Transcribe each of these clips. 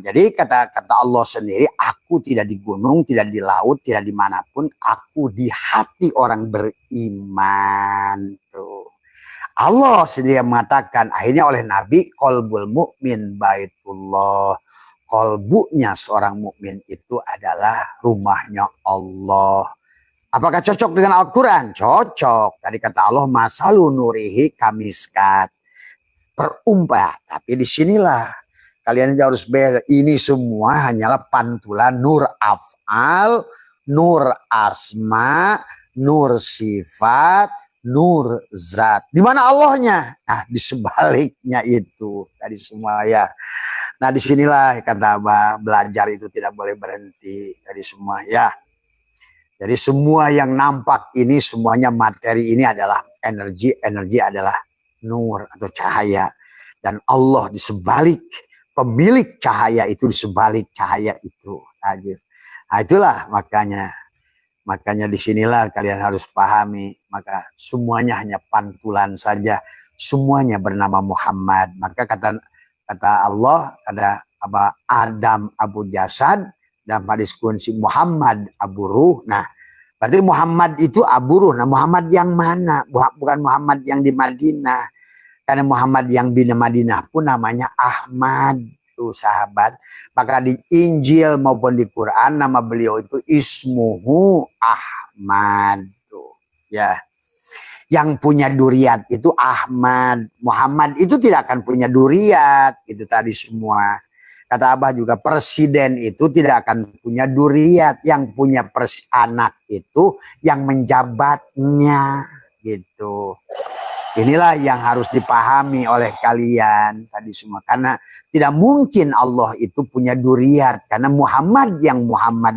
Jadi kata Allah sendiri, aku tidak di gunung, tidak di laut, tidak dimanapun, aku di hati orang beriman. Tuh. Allah sendiri mengatakan, akhirnya oleh Nabi, qalbul mu'min baitullah. Kolbunya seorang mukmin itu adalah rumahnya Allah. Apakah cocok dengan Al-Quran? Cocok. Tadi kata Allah, masalu nurihi kamiskat. Perumpah. Tapi disinilah kalian harus beda. Ini semua hanyalah pantulan nur af'al, nur asma, nur sifat, nur zat. Di mana Allahnya? Nah, di sebaliknya itu. Tadi semua ya. Nah, disinilah kata Abah, belajar itu tidak boleh berhenti. Tadi semua ya. Jadi semua yang nampak ini, semuanya materi ini adalah energi. Energi adalah nur atau cahaya. Dan Allah di sebalik pemilik cahaya itu, di sebalik cahaya itu hadir. Nah, itulah makanya disinilah kalian harus pahami. Maka semuanya hanya pantulan saja. Semuanya bernama Muhammad. Maka kata Allah, kata Adam Abu Jasad, dan hadis kunci Muhammad Abu Ruh. Nah, berarti Muhammad itu Abu Ruh. Nah, Muhammad yang mana? Bukan Muhammad yang di Madinah. Karena Muhammad yang di Madinah pun namanya Ahmad, tuh sahabat. Maka di Injil maupun di Quran nama beliau itu Ismuhu Ahmad, tuh. Ya. Yang punya duriat itu Ahmad. Muhammad itu tidak akan punya duriat. Itu tadi semua. Kata Abah juga, presiden itu tidak akan punya duriat. Yang punya anak itu yang menjabatnya. Gitu. Inilah yang harus dipahami oleh kalian tadi semua. Karena tidak mungkin Allah itu punya duriat. Karena Muhammad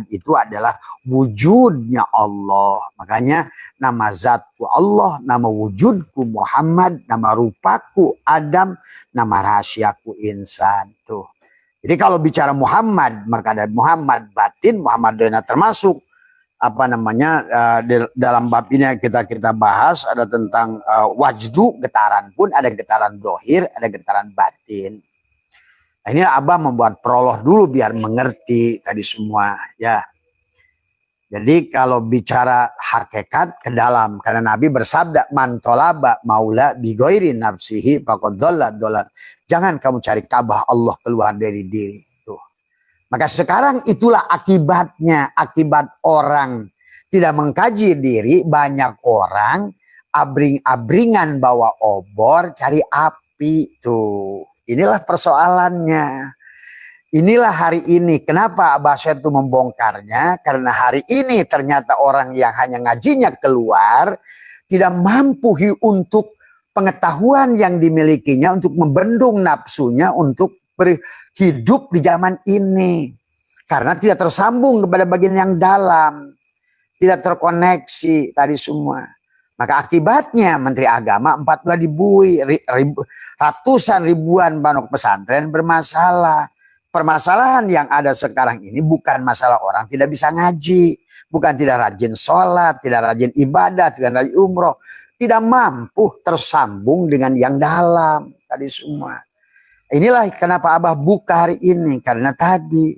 itu adalah wujudnya Allah. Makanya nama zatku Allah, nama wujudku Muhammad, nama rupaku Adam, nama rahasiaku insan. Tuh. Jadi kalau bicara Muhammad, maka ada Muhammad batin, Muhammad dona termasuk dalam bab ini kita bahas ada tentang wajdu, getaran pun ada getaran dohir, ada getaran batin. Nah, ini Abah membuat prolog dulu biar mengerti tadi semua ya. Jadi kalau bicara hakikat ke dalam, karena Nabi bersabda, man tolaba maula bigoiri nafsihi faqad dhalla dholan. Jangan kamu cari Ka'bah Allah keluar dari diri. Maka sekarang itulah akibatnya, akibat orang tidak mengkaji diri, banyak orang abring-abringan bawa obor cari api tuh. Inilah persoalannya. Inilah hari ini. Kenapa Abah Syed itu membongkarnya? Karena hari ini ternyata orang yang hanya ngajinya keluar tidak mampu untuk pengetahuan yang dimilikinya untuk membendung nafsunya untuk hidup di zaman ini. Karena tidak tersambung kepada bagian yang dalam. Tidak terkoneksi tadi semua. Maka akibatnya Menteri Agama 42 ratusan ribuan pondok pesantren bermasalah. Permasalahan yang ada sekarang ini bukan masalah orang tidak bisa ngaji. Bukan tidak rajin sholat, tidak rajin ibadah, tidak rajin umroh. Tidak mampu tersambung dengan yang dalam tadi semua. Inilah kenapa Abah buka hari ini. Karena tadi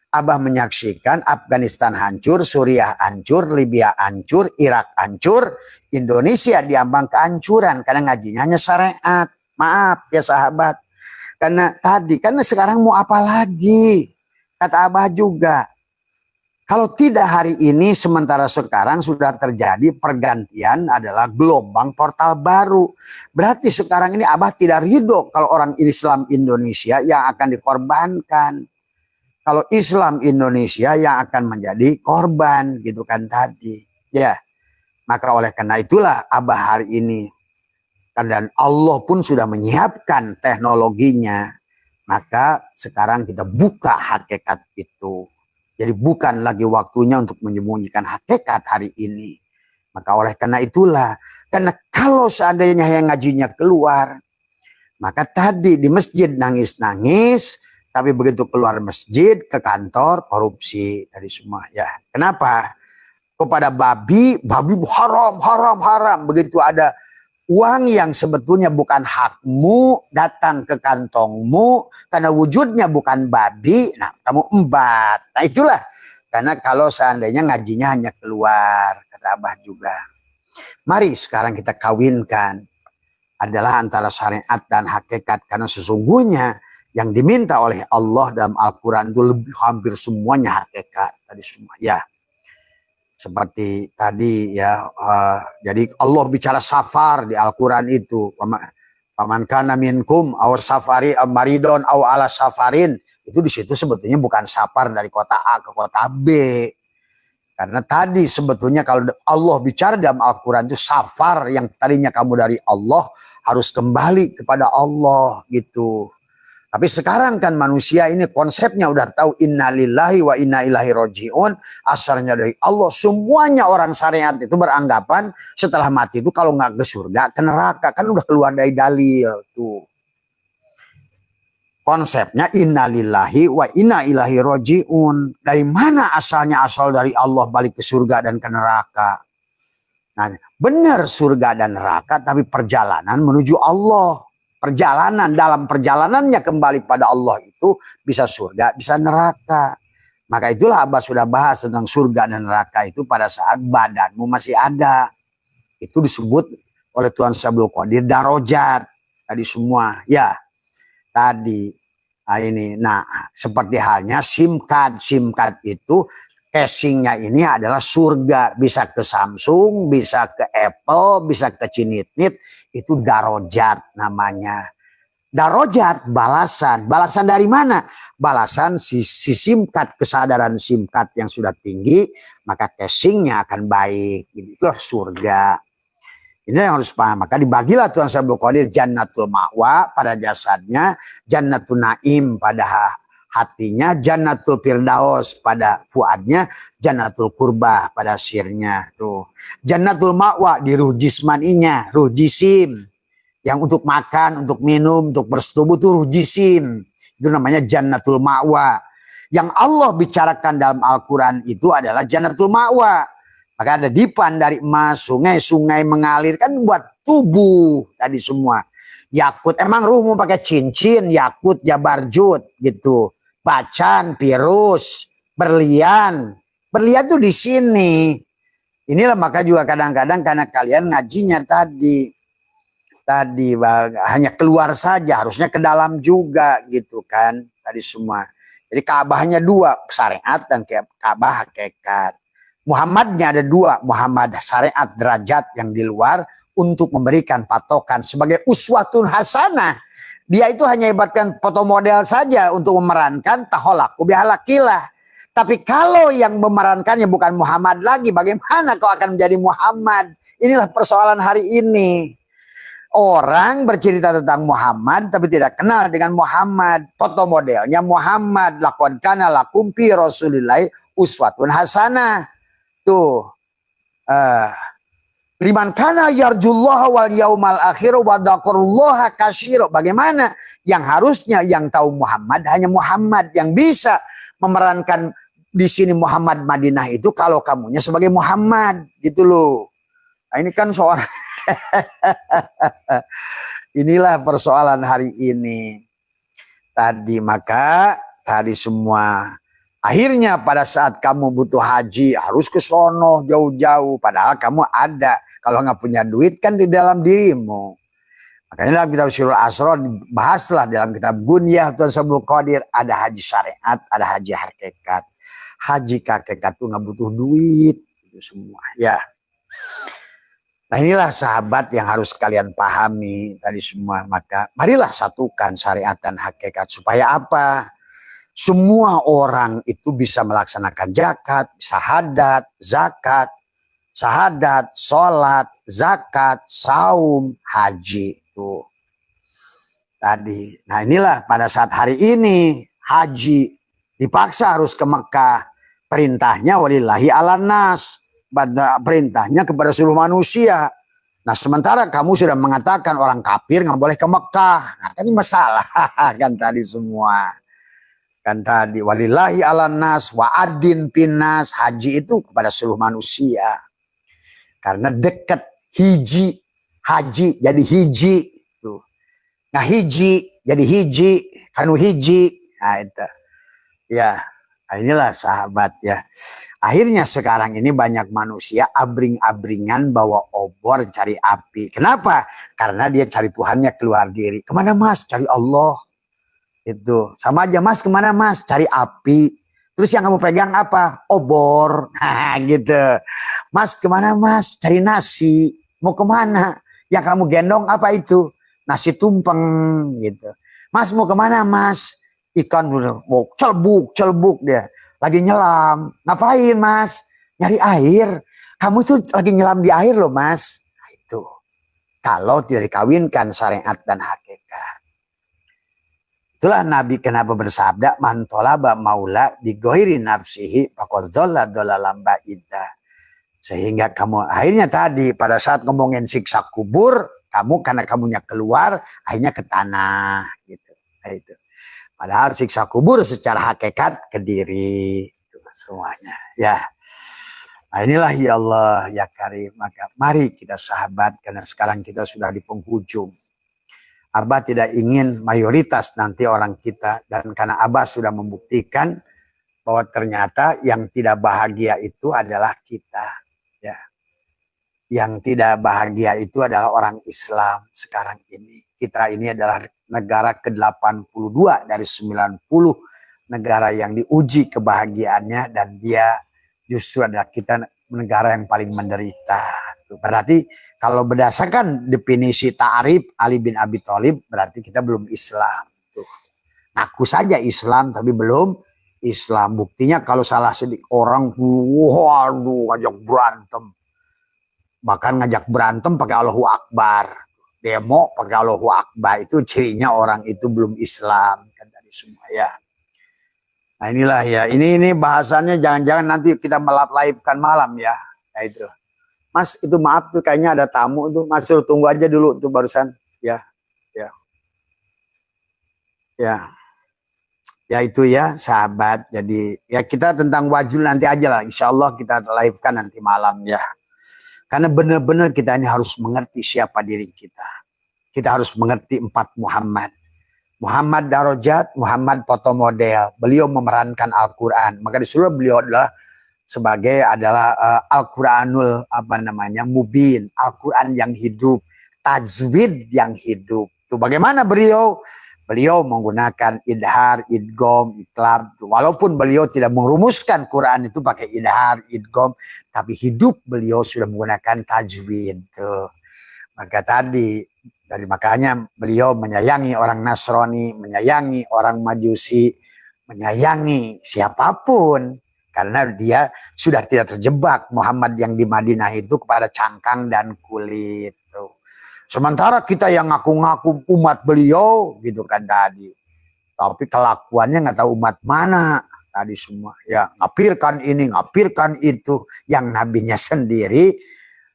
Abah menyaksikan Afghanistan hancur, Suriah hancur, Libya hancur, Irak hancur, Indonesia diambang kehancuran. Karena ngajinya hanya syariat. Maaf ya sahabat. Karena sekarang mau apa lagi? Kata Abah juga. Kalau tidak hari ini, sementara sekarang sudah terjadi pergantian adalah gelombang portal baru. Berarti sekarang ini Abah tidak ridho kalau orang Islam Indonesia yang akan dikorbankan. Kalau Islam Indonesia yang akan menjadi korban gitu kan tadi. Ya, maka oleh karena itulah Abah hari ini. Dan Allah pun sudah menyiapkan teknologinya. Maka sekarang kita buka hakikat itu. Jadi bukan lagi waktunya untuk menyembunyikan hakikat hari ini. Maka oleh karena itulah. Karena kalau seandainya yang ngajinya keluar. Maka tadi di masjid nangis-nangis. Tapi begitu keluar masjid ke kantor korupsi. Tadi semua ya. Kenapa? Kepada babi haram. Begitu ada Uang yang sebetulnya bukan hakmu datang ke kantongmu karena wujudnya bukan babi, nah kamu embat. Nah itulah, karena kalau seandainya ngajinya hanya keluar, kata Abah juga. Mari sekarang kita kawinkan adalah antara syariat dan hakikat, karena sesungguhnya yang diminta oleh Allah dalam Al-Quran itu lebih hampir semuanya hakikat tadi semua ya. Seperti tadi ya, jadi Allah bicara safar di Al-Quran itu, paman kana minkum aw safari maridon aw ala safarin, itu di situ sebetulnya bukan safar dari kota A ke kota B. Karena tadi sebetulnya kalau Allah bicara dalam Al-Quran itu safar yang tadinya kamu dari Allah harus kembali kepada Allah gitu. Tapi sekarang kan manusia ini konsepnya udah tahu innalillahi wa inna ilaihi rojiun, asalnya dari Allah. Semuanya orang syariat itu beranggapan setelah mati itu kalau nggak ke surga ke neraka, kan udah keluar dari dalil tuh. Konsepnya innalillahi wa inna ilaihi rojiun. Dari mana asalnya? Asal dari Allah, balik ke surga dan ke neraka. Nah, benar surga dan neraka, tapi perjalanan menuju Allah. Perjalanan, dalam perjalanannya kembali pada Allah itu bisa surga, bisa neraka. Maka itulah Abah sudah bahas tentang surga dan neraka itu pada saat badanmu masih ada. Itu disebut oleh Tuhan Sabul Qadir darajat tadi semua ya. Tadi ini, nah seperti halnya SIM card itu casingnya ini adalah surga, bisa ke Samsung, bisa ke Apple, bisa ke Cinitnit, itu darajat namanya. Darajat balasan dari mana? Balasan si SIM card, kesadaran SIM card yang sudah tinggi, maka casingnya akan baik. Itulah surga. Ini yang harus paham. Maka dibagilah Tuhan Sabul Qadir jannatul ma'wa pada jasadnya, jannatul naim pada hatinya, jannatul firdaus pada fuadnya, jannatul qurbah pada sirnya. Tuh. Jannatul ma'wa di ruh jismaninya, ruh jisim. Yang untuk makan, untuk minum, untuk bersetubuh itu ruh jisim. Itu namanya jannatul ma'wa. Yang Allah bicarakan dalam Al-Quran itu adalah jannatul ma'wa. Maka ada dipan dari emas, sungai-sungai mengalir, kan buat tubuh tadi semua. Yakut, emang ruh mau pakai cincin, yakut, jabarjut gitu. Bacan, virus, berlian. Berlian tuh di sini. Inilah maka juga kadang-kadang karena kalian ngajinya tadi hanya keluar saja, harusnya ke dalam juga gitu kan tadi semua. Jadi Ka'bahnya dua, syariat dan Ka'bah hakikat. Muhammadnya ada dua, Muhammad syariat derajat yang di luar untuk memberikan patokan sebagai uswatun hasanah. Dia itu hanya ibaratkan foto model saja untuk memerankan taholaku bihalakilah. Tapi kalau yang memerankannya bukan Muhammad lagi, bagaimana kau akan menjadi Muhammad? Inilah persoalan hari ini. Orang bercerita tentang Muhammad tapi tidak kenal dengan Muhammad. Foto modelnya Muhammad. Laqad kana lakum fi Rasulillahi uswatun hasanah. Tuh, liman kana yarjullaha wal yaumal akhir wa dzakarullaha katsira. Bagaimana? Yang harusnya yang tahu Muhammad hanya Muhammad yang bisa memerankan di sini Muhammad Madinah itu kalau kamunya sebagai Muhammad gitu loh. Nah, ini kan soal inilah persoalan hari ini. Tadi maka tadi semua akhirnya pada saat kamu butuh haji harus ke sono jauh-jauh. Padahal kamu ada. Kalau nggak punya duit kan di dalam dirimu. Makanya dalam kitab Sirul Asrar dibahaslah dalam kitab Gunyah Tuhan Sabul Qadir. Ada haji syariat, ada haji hakikat. Haji hakikat itu nggak butuh duit. Itu semua ya. Nah inilah sahabat yang harus kalian pahami tadi semua. Maka marilah satukan syariat dan hakikat. Supaya apa? Semua orang itu bisa melaksanakan zakat, syahadat, sholat, zakat, saum, haji. Tuh. Tadi. Nah inilah pada saat hari ini haji dipaksa harus ke Mekah. Perintahnya walillahi ala nas. Perintahnya kepada seluruh manusia. Nah sementara kamu sudah mengatakan orang kafir nggak boleh ke Mekah. Nah ini masalah kan tadi semua. Kan tadi walillahi ala nas wa adin pinas, haji itu kepada seluruh manusia. Karena dekat hiji haji jadi hiji tuh. Nah hiji jadi hiji, kanu hiji. Nah itu. Ya, nah, inilah sahabat ya. Akhirnya sekarang ini banyak manusia abring-abringan bawa obor cari api. Kenapa? Karena dia cari Tuhannya keluar diri. Kemana mas? Cari Allah. Itu sama aja mas, kemana mas? Cari api. Terus yang kamu pegang apa? Obor. Nah gitu. Mas kemana mas? Cari nasi. Mau kemana? Yang kamu gendong apa itu? Nasi tumpeng gitu. Mas mau kemana mas? Ikan mau celbuk dia. Lagi nyelam. Ngapain mas? Nyari air. Kamu tuh lagi nyelam di air loh mas. Nah, itu. Kalau tidak dikawinkan syariat dan hakikat. Itulah Nabi kenapa bersabda man tolaba maula bi ghairi nafsihi faqad dhalla dhalalan ba'ida. Sehingga kamu akhirnya tadi pada saat ngomongin siksa kubur, kamu karena kamunya keluar akhirnya ke tanah gitu. Nah, itu. Padahal siksa kubur secara hakikat ke diri itu semuanya. Ya. Nah, inilah ya Allah ya Karim. Maka mari kita sahabat karena sekarang kita sudah di penghujung. Abah tidak ingin mayoritas nanti orang kita dan karena Abah sudah membuktikan bahwa ternyata yang tidak bahagia itu adalah kita ya. Yang tidak bahagia itu adalah orang Islam sekarang ini. Kita ini adalah negara ke-82 dari 90 negara yang diuji kebahagiaannya dan dia justru adalah kita negara yang paling menderita. Berarti kalau berdasarkan definisi ta'arif Ali bin Abi Thalib berarti kita belum Islam. Tuh. Ngaku saja Islam tapi belum Islam. Buktinya kalau salah sedikit orang waduh ngajak berantem. Bahkan ngajak berantem pakai Allahu Akbar. Demo pakai Allahu Akbar itu cirinya orang itu belum Islam kan tadi semua ya. Nah inilah ya. Ini bahasannya jangan-jangan nanti kita live-kan malam ya. Nah itu. Mas itu maaf tuh kayaknya ada tamu tuh. Mas suruh tunggu aja dulu tuh barusan. Ya. Ya. Ya. Ya itu ya sahabat. Jadi ya kita tentang wajul nanti aja lah. Insya Allah kita live-kan nanti malam ya. Karena benar-benar kita ini harus mengerti siapa diri kita. Kita harus mengerti 4 Muhammad. Muhammad Darajat, Muhammad foto model. Beliau memerankan Al-Quran. Maka disuruh beliau adalah sebagai Al-Quranul Mubin. Al-Quran yang hidup. Tajwid yang hidup. Tuh bagaimana beliau? Beliau menggunakan idhar, idgom, iklab. Walaupun beliau tidak merumuskan Quran itu pakai idhar, idgom. Tapi hidup beliau sudah menggunakan tajwid. Tuh. Maka tadi, makanya beliau menyayangi orang Nasrani, menyayangi orang Majusi, menyayangi siapapun. Karena dia sudah tidak terjebak Muhammad yang di Madinah itu kepada cangkang dan kulit. Tuh. Sementara kita yang ngaku-ngaku umat beliau gitu kan tadi. Tapi kelakuannya nggak tahu umat mana tadi semua. Ya ngapirkan ini, ngapirkan itu. Yang nabinya sendiri.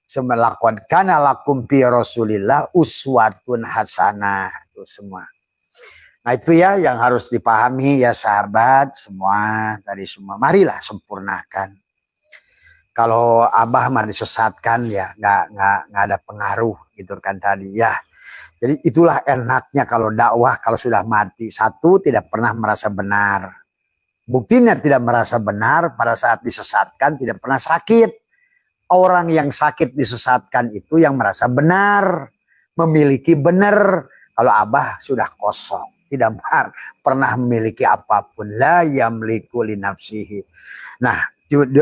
Semelakon kana lakum fi Rasulillah uswatun hasanah. Itu semua. Nah itu ya yang harus dipahami ya sahabat semua tadi semua. Marilah sempurnakan. Kalau Abah mah disesatkan ya nggak ada pengaruh gitu kan tadi ya. Jadi itulah enaknya kalau dakwah kalau sudah mati. Satu tidak pernah merasa benar. Buktinya tidak merasa benar pada saat disesatkan tidak pernah sakit. Orang yang sakit disesatkan itu yang merasa benar. Memiliki benar. Kalau Abah sudah kosong. Tidak pernah memiliki apapun. La yamliku li nafsihi. Nah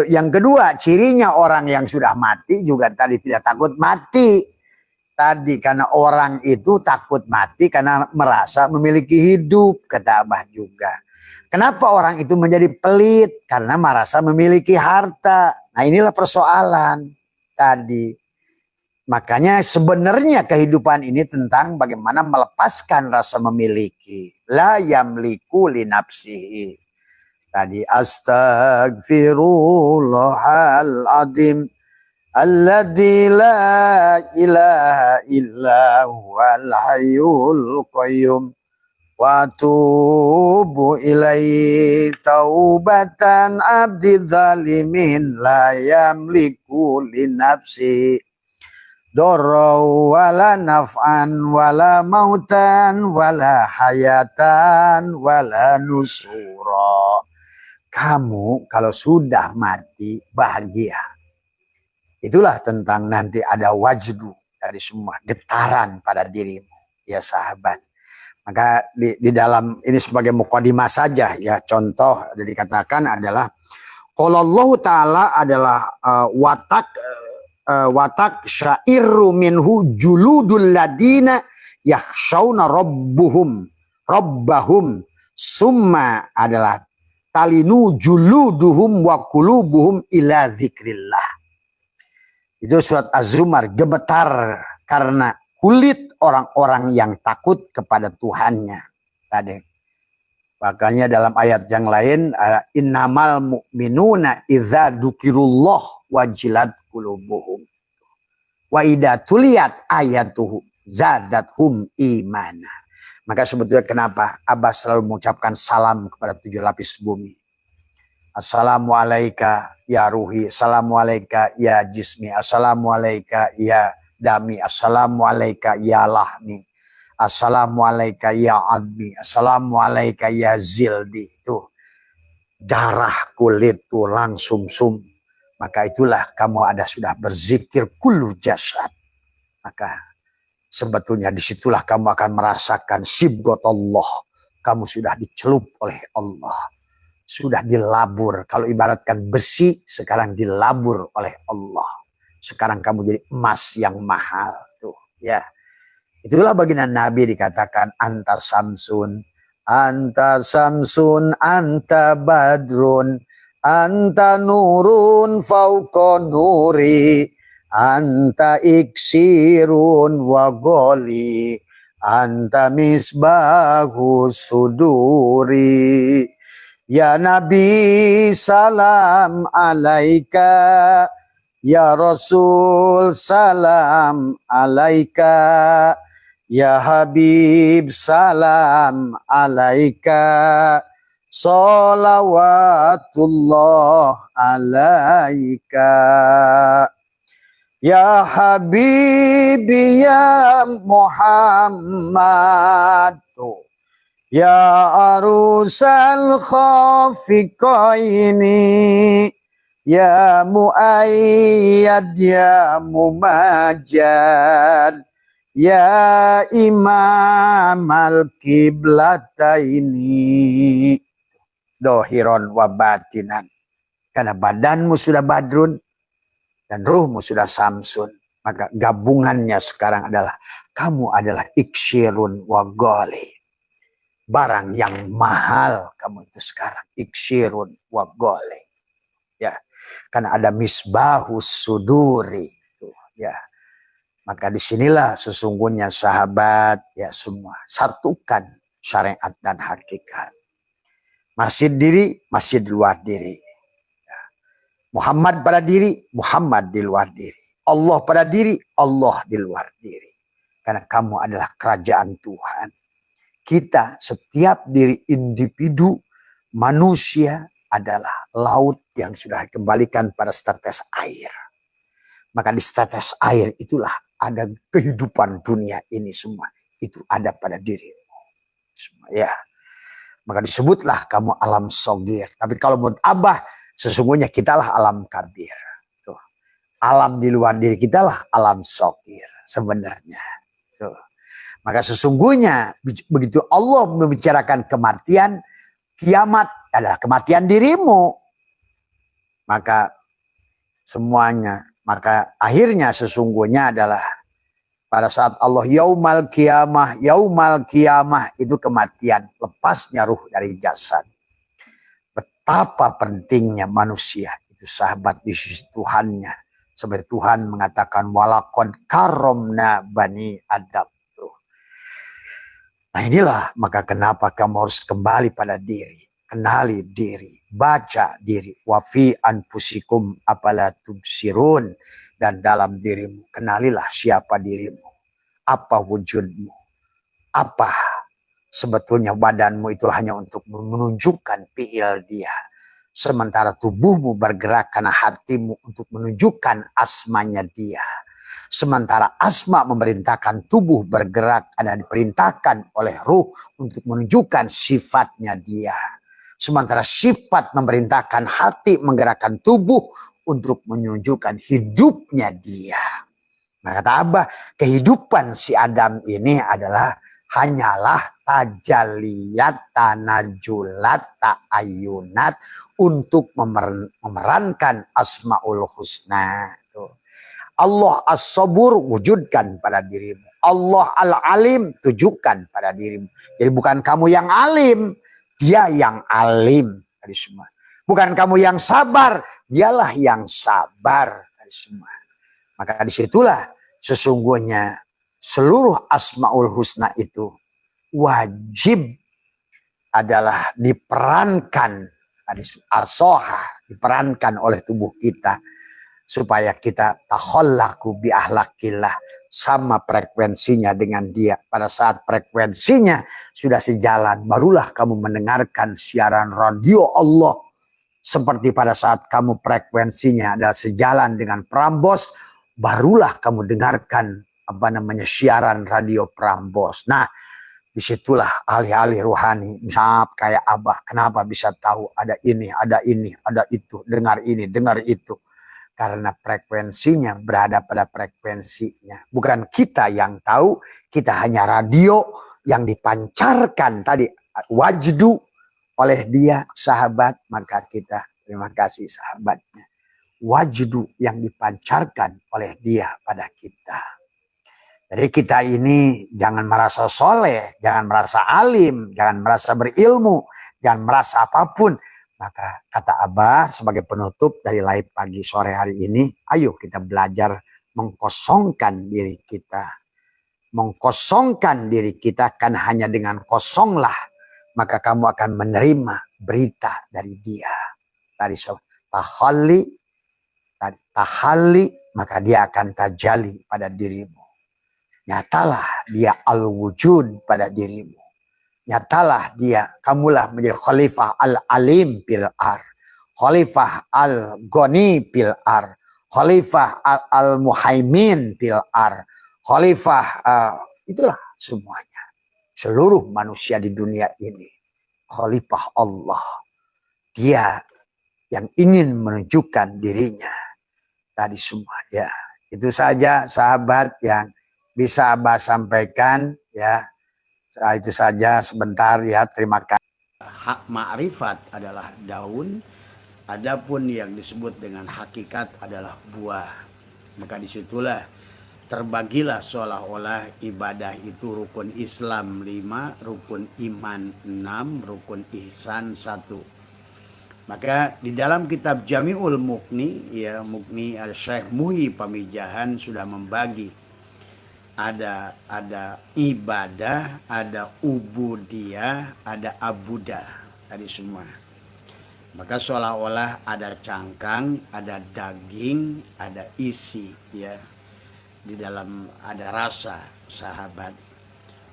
yang kedua, cirinya orang yang sudah mati juga tadi tidak takut mati. Tadi karena orang itu takut mati karena merasa memiliki hidup, kata Abah juga. Kenapa orang itu menjadi pelit? Karena merasa memiliki harta. Nah inilah persoalan tadi. Makanya sebenarnya kehidupan ini tentang bagaimana melepaskan rasa memiliki. La yamliku li nafsihi. Tadi astagfirullahal azim alladzi la ilaha illa huwal hayyul qayyum wa tubu ilaihi taubatan abdi zalimin la yamliku li nafsi Dorau wala naf'an wala mautan wala hayatan wala nusura. Kamu kalau sudah mati bahagia. Itulah tentang nanti ada wajdu dari semua getaran pada dirimu ya sahabat. Maka di dalam ini sebagai mukadimah saja ya, contoh yang dikatakan adalah kalau Allah Ta'ala adalah watak syairu minhu juludul ladina yakhshawna rabbahum summa adalah talinu juluduhum wa qulubuhum ila dzikrillah. Itu surat Az-Zumar, gemetar karena kulit orang-orang yang takut kepada Tuhannya tadi. Makanya dalam ayat yang lain, innamal mu'minuna idza dzukirullah wajilat qulubuhum wa idza tuliyat ayatuhu zadathum imana. Maka sebetulnya kenapa Abah selalu mengucapkan salam kepada 7 lapis bumi. Assalamualaikum ya ruhi, assalamualaikum ya jismi, assalamualaikum ya dami, assalamualaikum ya lahmi, assalamualaikum ya admi, assalamualaikum ya zildi. Itu darah, kulit, tulang, sumsum. Maka itulah kamu ada sudah berzikir kullu jasad. Maka sebetulnya disitulah kamu akan merasakan sibgot Allah. Kamu sudah dicelup oleh Allah. Sudah dilabur. Kalau ibaratkan besi, sekarang dilabur oleh Allah. Sekarang kamu jadi emas yang mahal. Tuh, ya. Itulah baginda Nabi dikatakan anta samsun, anta samsun, anta badrun, anta nurun fauqa nuri, anta iksirun wa goli, anta misbahu suduri. Ya Nabi salam alaika, ya Rasul salam alaika, ya Habib salam alaika, salawatullah alaika. Ya Habibi ya Muhammad, ya arusal khafiqaini, ya muayyad ya mumajjad, ya imam al-kiblataini, dohiron wa batinan. Karena badanmu sudah badrun dan ruhmu sudah samsun, maka gabungannya sekarang adalah kamu adalah iksirun wa ghali. Barang yang mahal kamu itu sekarang, iksirun wa ghali. Ya, karena ada misbahus suduri, ya. Maka disinilah sesungguhnya sahabat ya semua satukan syariat dan hakikat. Masjid diri, masjid di luar diri. Ya. Muhammad pada diri, Muhammad di luar diri. Allah pada diri, Allah di luar diri. Karena kamu adalah kerajaan Tuhan. Kita setiap diri individu manusia adalah laut yang sudah dikembalikan pada setetes air. Maka di setetes air itulah ada kehidupan dunia ini semua. Itu ada pada dirimu. Semua, ya. Maka disebutlah kamu alam sogir. Tapi kalau menurut Abah, sesungguhnya kitalah alam kabir. Tuh. Alam di luar diri kitalah alam sogir sebenarnya. Tuh. Maka sesungguhnya begitu Allah membicarakan kematian, kiamat adalah kematian dirimu. Maka semuanya, maka akhirnya sesungguhnya adalah pada saat Allah yaumal kiamah itu kematian, lepasnya ruh dari jasad. Betapa pentingnya manusia itu sahabat di sisi Tuhannya. Sampai Tuhan mengatakan walaqad karomna bani Adam. Nah inilah maka kenapa kamu harus kembali pada diri. Kenali diri, baca diri. Wafi anfusikum apala tubsirun. Dan dalam dirimu, kenalilah siapa dirimu. Apa wujudmu. Apa sebetulnya badanmu itu hanya untuk menunjukkan fi'il dia. Sementara tubuhmu bergerak karena hatimu untuk menunjukkan asmanya dia. Sementara asma memerintahkan tubuh bergerak, ada diperintahkan oleh ruh untuk menunjukkan sifatnya dia. Sementara sifat memerintahkan hati menggerakkan tubuh untuk menunjukkan hidupnya dia. Nah, kata Abah, kehidupan si Adam ini adalah hanyalah tajaliyat, tanajulat, ta'ayunat untuk memerankan Asmaul Husna. Allah As-Sabur wujudkan pada dirimu. Allah Al-Alim tunjukkan pada dirimu. Jadi bukan kamu yang alim, dia yang alim dari semua. Bukan kamu yang sabar, dialah yang sabar dari semua. Maka disitulah sesungguhnya seluruh Asmaul Husna itu wajib adalah diperankan, arsoha, diperankan oleh tubuh kita supaya kita takhallaku bi ahlakillah, sama frekuensinya dengan dia. Pada saat frekuensinya sudah sejalan, barulah kamu mendengarkan siaran radio Allah. Seperti pada saat kamu frekuensinya adalah sejalan dengan Prambos, barulah kamu dengarkan siaran radio Prambos. Nah, disitulah ahli-ahli rohani, misalnya kayak Abah, kenapa bisa tahu ada ini, ada itu, dengar ini, dengar itu. Karena frekuensinya berada pada frekuensinya. Bukan kita yang tahu, kita hanya radio yang dipancarkan tadi wajdu oleh dia, sahabat. Maka kita terima kasih sahabatnya. Wajdu yang dipancarkan oleh dia pada kita. Jadi kita ini jangan merasa soleh, jangan merasa alim, jangan merasa berilmu, jangan merasa apapun. Maka kata Abah sebagai penutup dari live pagi sore hari ini, ayo kita belajar mengkosongkan diri kita. Mengkosongkan diri kita kan hanya dengan kosonglah, maka kamu akan menerima berita dari dia. Dari tahalli, maka dia akan tajali pada dirimu. Nyatalah dia al-wujud pada dirimu. Nyatalah dia, kamulah menjadi khalifah al-alim fil ar, khalifah al-ghani fil ar, khalifah al-muhaimin fil ar, khalifah itulah semuanya. Seluruh manusia di dunia ini khalifah Allah. Dia yang ingin menunjukkan dirinya tadi semua ya. Itu saja sahabat yang bisa Abah sampaikan ya. Itu saja sebentar ya, terima kasih. Hak ma'rifat adalah daun, adapun yang disebut dengan hakikat adalah buah. Maka disitulah terbagilah seolah-olah ibadah itu rukun Islam 5, rukun iman 6, rukun ihsan 1. Maka di dalam kitab Jami'ul Mughni, ya Mughni Syekh Muhi Pamijahan sudah membagi ada ibadah, ada ubudiyah, ada abudah tadi semua. Maka seolah-olah ada cangkang, ada daging, ada isi ya. Di dalam ada rasa sahabat.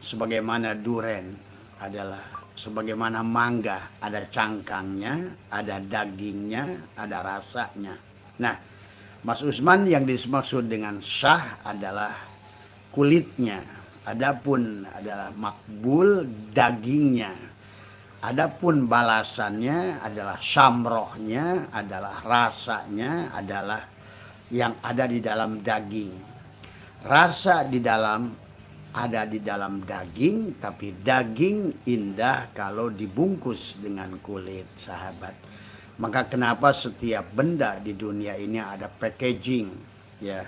Sebagaimana duren adalah sebagaimana mangga, ada cangkangnya, ada dagingnya, ada rasanya. Nah, Mas Usman yang dimaksud dengan syah adalah kulitnya, adapun adalah makbul dagingnya, adapun balasannya adalah syamrohnya, adalah rasanya, adalah yang ada di dalam daging. Rasa ada di dalam daging, tapi daging indah kalau dibungkus dengan kulit sahabat. Maka kenapa setiap benda di dunia ini ada packaging ya.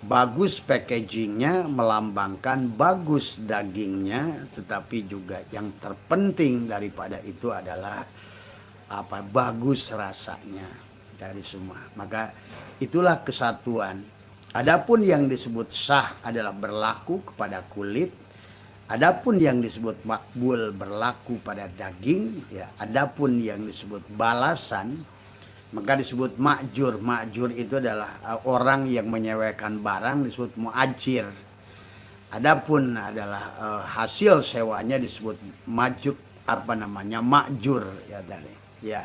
Bagus packagingnya melambangkan bagus dagingnya, tetapi juga yang terpenting daripada itu adalah bagus rasanya dari semua. Maka itulah kesatuan. Adapun yang disebut sah adalah berlaku kepada kulit, adapun yang disebut makbul berlaku pada daging, ya. Adapun yang disebut balasan maka disebut ma'jur. Ma'jur itu adalah orang yang menyewakan barang disebut mu'ajir. Adapun adalah hasil sewanya disebut ma'jur ma'jur ya tadi. Ya.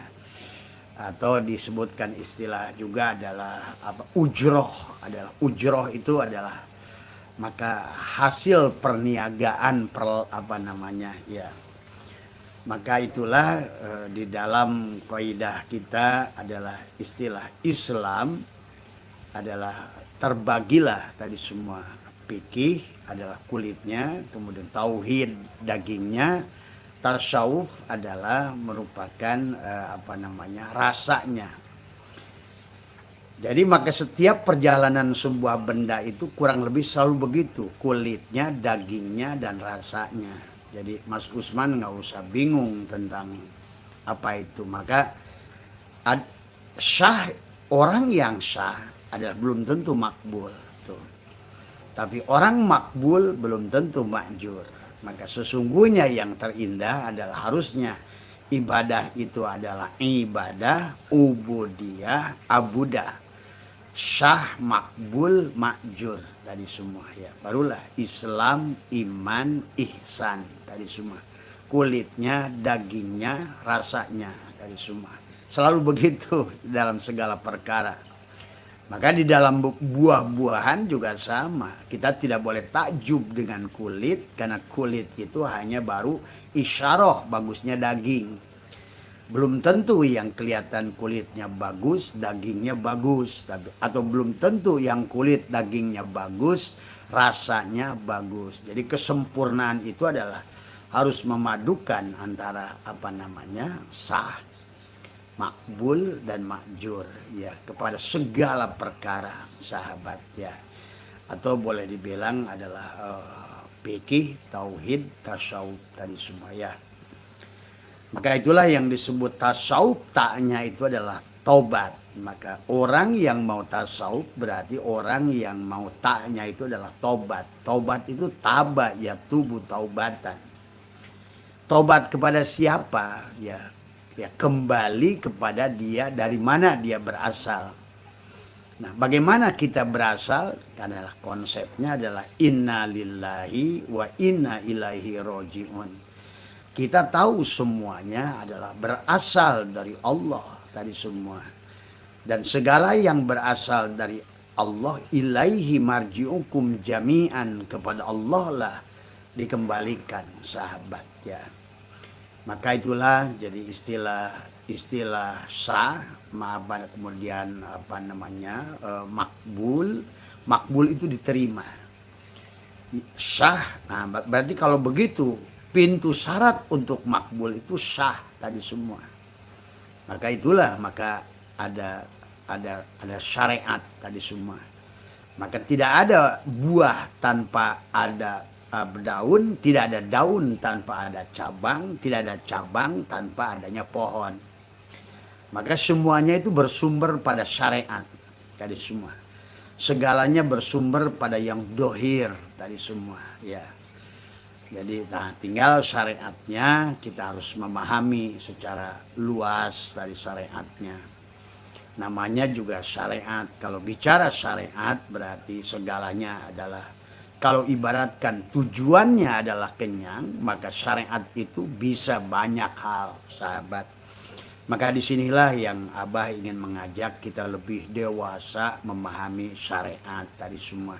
atau disebutkan istilah juga adalah apa, ujroh. Ujroh itu adalah maka hasil perniagaan apa namanya ya. Maka itulah di dalam kaidah kita adalah istilah Islam adalah terbagilah tadi semua. Fikih adalah kulitnya, kemudian tauhid dagingnya, tasawuf adalah merupakan apa namanya rasanya. Jadi maka setiap perjalanan sebuah benda itu kurang lebih selalu begitu, kulitnya, dagingnya, dan rasanya. Jadi Mas Usman nggak usah bingung tentang apa itu. Maka syah, orang yang syah adalah belum tentu makbul. Tuh. Tapi orang makbul belum tentu makjur. Maka sesungguhnya yang terindah adalah harusnya ibadah itu adalah ibadah, ubudiyah, abudah. Syah, makbul, makjur tadi semua ya. Barulah Islam, iman, ihsan tadi semua. Kulitnya, dagingnya, rasanya tadi semua. Selalu begitu dalam segala perkara. Maka di dalam buah-buahan juga sama. Kita tidak boleh takjub dengan kulit, karena kulit itu hanya baru isyarah bagusnya daging. Belum tentu yang kelihatan kulitnya bagus, dagingnya bagus. Atau belum tentu yang kulit dagingnya bagus, rasanya bagus. Jadi kesempurnaan itu adalah harus memadukan antara apa namanya sah, makbul, dan makjur ya kepada segala perkara sahabat ya. Atau boleh dibilang adalah fikih, tauhid, tasawuf tadi semua ya. Maka itulah yang disebut tasawuf, taknya itu adalah taubat. Maka orang yang mau tasawuf berarti orang yang mau taknya itu adalah taubat. Taubat itu taba ya tubuh taubatan. Taubat kepada siapa? Ya kembali kepada dia, dari mana dia berasal. Nah, bagaimana kita berasal? Adalah konsepnya adalah inna lillahi wa inna ilaihi roji'un. Kita tahu semuanya adalah berasal dari Allah tadi semua. Dan segala yang berasal dari Allah, ilaihi marji'ukum jami'an, kepada Allah lah dikembalikan sahabat ya. Maka itulah jadi istilah sah, kemudian apa namanya makbul. Makbul itu diterima. Sah, nah berarti kalau begitu pintu syarat untuk makbul itu sah tadi semua. Maka itulah maka ada syariat tadi semua. Maka tidak ada buah tanpa ada daun, tidak ada daun tanpa ada cabang, tidak ada cabang tanpa adanya pohon. Maka semuanya itu bersumber pada syariat tadi semua. Segalanya bersumber pada yang dohir tadi semua ya. Jadi nah, tinggal syariatnya kita harus memahami secara luas dari syariatnya. Namanya juga syariat. Kalau bicara syariat berarti segalanya adalah, kalau ibaratkan tujuannya adalah kenyang, maka syariat itu bisa banyak hal sahabat. Maka disinilah yang Abah ingin mengajak kita lebih dewasa memahami syariat tadi semua.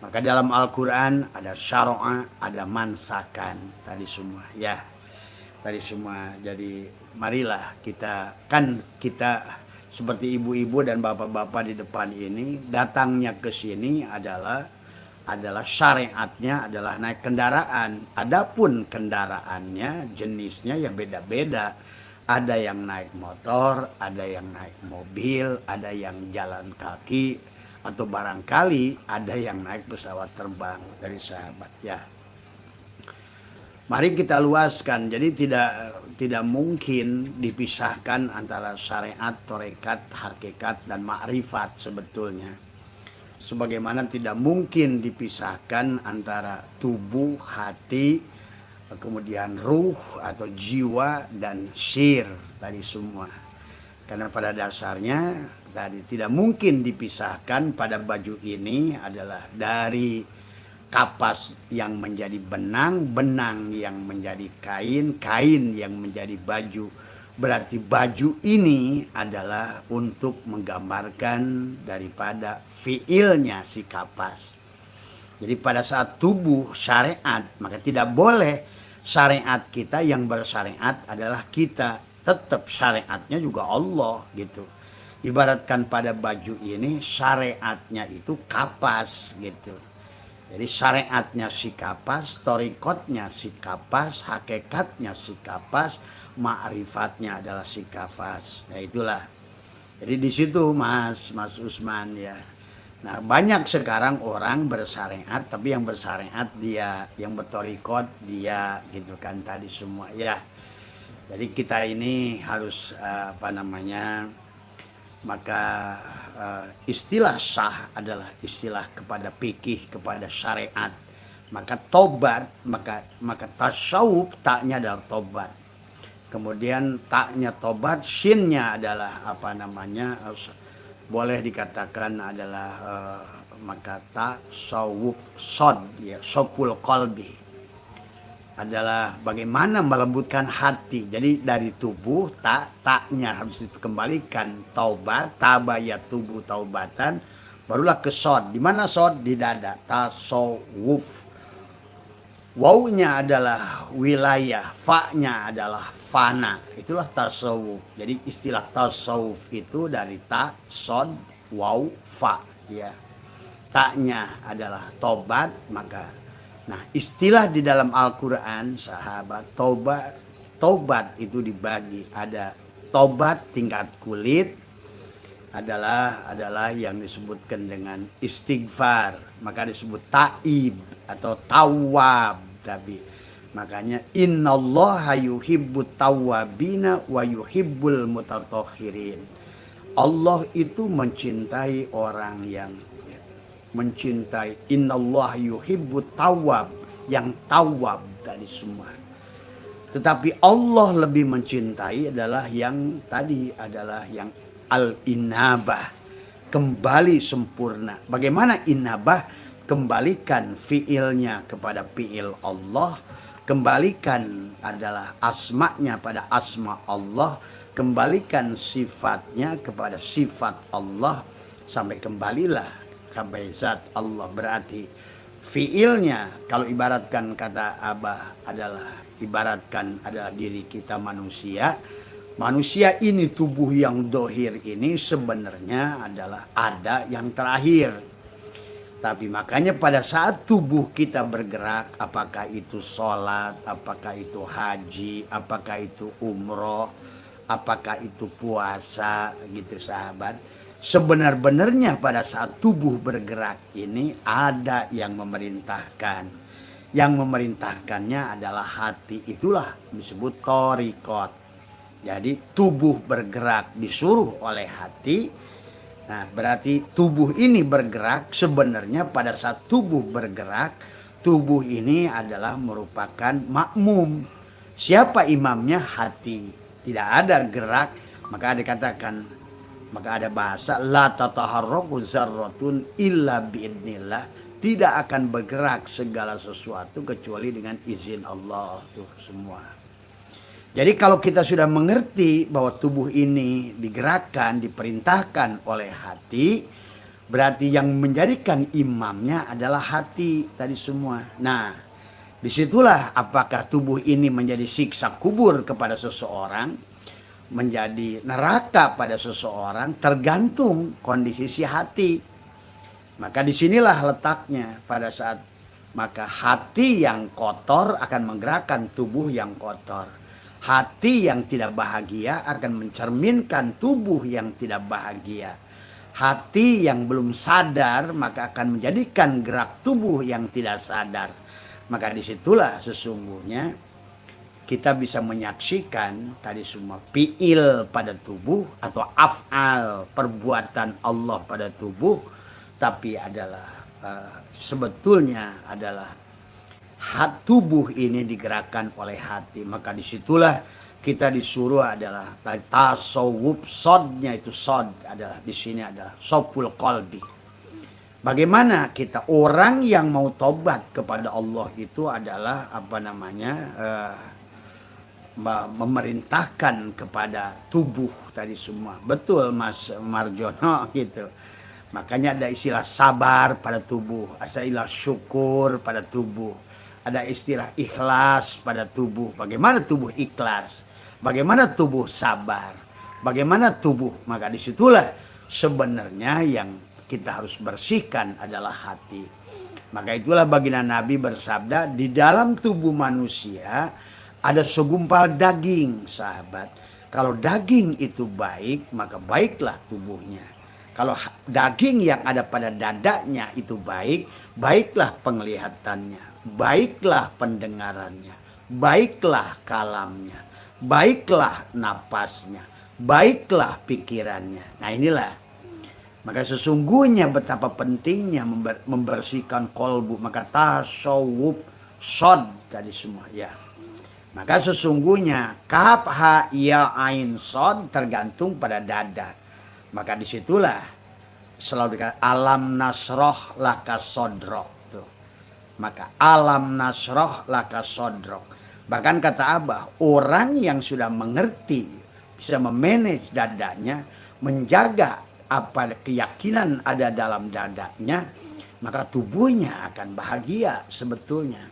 Maka dalam Al-Quran ada syara'a, ada mansakan tadi semua ya. Tadi semua. Jadi marilah kita seperti ibu-ibu dan bapak-bapak di depan ini, datangnya ke sini adalah syariatnya adalah naik kendaraan. Adapun kendaraannya jenisnya ya beda-beda. Ada yang naik motor, ada yang naik mobil, ada yang jalan kaki, atau barangkali ada yang naik pesawat terbang dari sahabat ya. Mari kita luaskan. Jadi tidak mungkin dipisahkan antara syariat, tarekat, hakikat, dan ma'rifat sebetulnya. Sebagaimana tidak mungkin dipisahkan antara tubuh, hati, kemudian ruh atau jiwa, dan sir tadi semua. Karena pada dasarnya tadi tidak mungkin dipisahkan. Pada baju ini adalah dari kapas yang menjadi benang, benang yang menjadi kain, kain yang menjadi baju, Berarti baju ini adalah untuk menggambarkan daripada fiilnya si kapas. Jadi pada saat tubuh syariat, maka tidak boleh syariat kita yang bersyariat adalah kita. Tetap syariatnya juga Allah gitu. Ibaratkan pada baju ini syariatnya itu kapas gitu. Jadi syariatnya si kapas, torikotnya si kapas, hakikatnya si kapas, ma'rifatnya adalah si kapas. Nah itulah. Jadi di situ Mas Usman ya. Nah banyak sekarang orang bersyariat, tapi yang bersyariat dia, yang bertorikot dia gitu kan tadi semua ya. Jadi kita ini harus maka istilah sah adalah istilah kepada fikih, kepada syariat. Maka tobat, maka tasawuf taknya adalah tobat. Kemudian taknya tobat, shinnya adalah boleh dikatakan adalah maka tasawuf sod ya, sopul kolbi adalah bagaimana melembutkan hati. Jadi dari tubuh taknya harus dikembalikan taubat, tabayat tubuh taubatan, barulah ke sod. Di mana sod? Di dada. Tasawuf. Wawnya adalah wilayah, fa-nya adalah fana. Itulah tasawuf. Jadi istilah tasawuf itu dari ta, sod, waw, fa ya. Taknya adalah tobat, maka nah istilah di dalam Al-Quran sahabat tobat itu dibagi, ada tobat tingkat kulit adalah yang disebutkan dengan istighfar, maka disebut taib atau tawab. Tapi makanya innallaha yuhibbut tawabina wa yuhibbul mutatahhirin. Allah itu mencintai orang yang mencintai, innallaha yuhibbut tawab, yang tawab tadi semua. Tetapi Allah lebih mencintai adalah yang tadi adalah yang al-inabah, kembali sempurna. Bagaimana inabah? Kembalikan fiilnya kepada fiil Allah, kembalikan adalah asma'nya pada asma Allah, kembalikan sifatnya kepada sifat Allah, sampai kembalilah sampai zat Allah. Berarti fiilnya kalau ibaratkan kata Abah adalah ibaratkan adalah diri kita manusia. Manusia ini tubuh yang dohir ini sebenarnya adalah ada yang terakhir. Tapi makanya pada saat tubuh kita bergerak, apakah itu sholat, apakah itu haji, apakah itu umroh, apakah itu puasa gitu sahabat. Sebenar-benarnya pada saat tubuh bergerak ini ada yang memerintahkan. Yang memerintahkannya adalah hati, itulah disebut torikot. Jadi tubuh bergerak disuruh oleh hati. Nah berarti tubuh ini bergerak, sebenarnya pada saat tubuh bergerak, tubuh ini adalah merupakan makmum. Siapa imamnya? Hati. Tidak ada gerak, maka dikatakan, maka ada bahasa la tataharraku zarratun illa biidnillah. Tidak akan bergerak segala sesuatu kecuali dengan izin Allah. Tuh semua. Jadi kalau kita sudah mengerti bahwa tubuh ini digerakkan, diperintahkan oleh hati, berarti yang menjadikan imamnya adalah hati tadi semua. Nah, disitulah apakah tubuh ini menjadi siksa kubur kepada seseorang, menjadi neraka pada seseorang, tergantung kondisi si hati. Maka disinilah letaknya pada saat maka hati yang kotor akan menggerakkan tubuh yang kotor. Hati yang tidak bahagia akan mencerminkan tubuh yang tidak bahagia. Hati yang belum sadar maka akan menjadikan gerak tubuh yang tidak sadar. Maka disitulah sesungguhnya kita bisa menyaksikan tadi semua fiil pada tubuh atau af'al perbuatan Allah pada tubuh. Tapi adalah sebetulnya adalah tubuh ini digerakkan oleh hati. Maka disitulah kita disuruh adalah tasawuf, sodnya itu sod adalah di sini adalah sopul kolbi. Bagaimana kita orang yang mau tobat kepada Allah itu adalah memerintahkan kepada tubuh tadi semua. Betul Mas Marjono gitu. Makanya ada istilah sabar pada tubuh, ada istilah syukur pada tubuh, ada istilah ikhlas pada tubuh. Bagaimana tubuh ikhlas? Bagaimana tubuh sabar? Bagaimana tubuh? Maka disitulah sebenarnya yang kita harus bersihkan adalah hati. Maka itulah baginda Nabi bersabda, di dalam tubuh manusia ada segumpal daging, sahabat. Kalau daging itu baik, maka baiklah tubuhnya. Kalau daging yang ada pada dadanya itu baik, baiklah penglihatannya, baiklah pendengarannya, baiklah kalamnya, baiklah napasnya, baiklah pikirannya. Nah inilah. Maka sesungguhnya betapa pentingnya membersihkan kolbu. Maka tasawuf sod tadi semua ya. Maka sesungguhnya kaf ha ya ain sod tergantung pada dada. Maka disitulah selalu dikatakan alam nasroh laka sodrok tuh. Maka alam nasroh laka sodrok. Bahkan kata Abah, orang yang sudah mengerti, bisa memanage dadanya, menjaga apa keyakinan ada dalam dadanya, maka tubuhnya akan bahagia sebetulnya.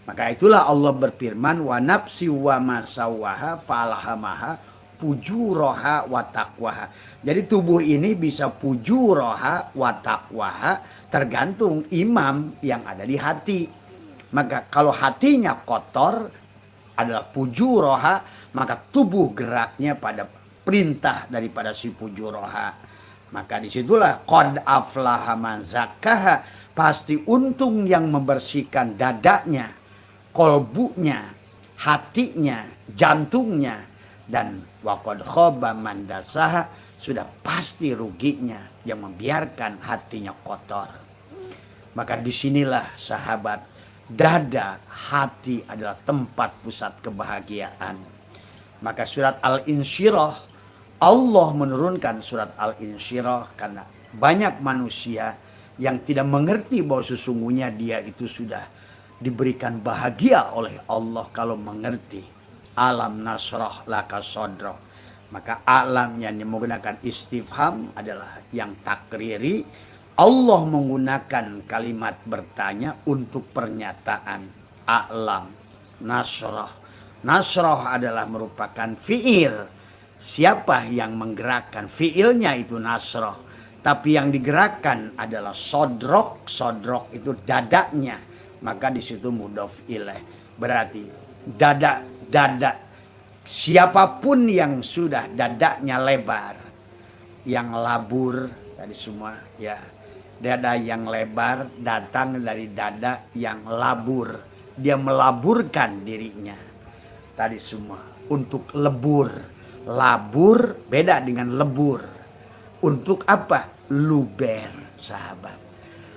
Maka itulah Allah berfirman, wa nafsi wa masawaha falahamaha pujuraha wa taqwaha. Jadi tubuh ini bisa pujuraha wa taqwaha tergantung imam yang ada di hati. Maka kalau hatinya kotor adalah pujuraha, maka tubuh geraknya pada perintah daripada si pujuraha. Maka disitulah qad aflaha man zakkaha, pasti untung yang membersihkan dadanya, kolbunya, hatinya, jantungnya, dan waqad khaba man dasaha, sudah pasti ruginya yang membiarkan hatinya kotor. Maka disinilah sahabat, dada hati adalah tempat pusat kebahagiaan. Maka surat Al-Insyirah, Allah menurunkan surat Al-Insyirah karena banyak manusia yang tidak mengerti bahwa sesungguhnya dia itu sudah diberikan bahagia oleh Allah kalau mengerti. Alam nasrah laka sodroh. Maka alam yang menggunakan istifham adalah yang takriri. Allah menggunakan kalimat bertanya untuk pernyataan. Alam nasrah. Nasrah adalah merupakan fiil. Siapa yang menggerakkan fiilnya itu nasrah. Tapi yang digerakkan adalah sodrok. Sodrok itu dadanya. Maka di situ mudhof ilaih. Berarti dada siapapun yang sudah dadanya lebar, yang labur tadi semua ya. Dada yang lebar datang dari dada yang labur. Dia melaburkan dirinya. Tadi semua untuk lebur. Labur beda dengan lebur. Untuk apa? Luber, sahabat.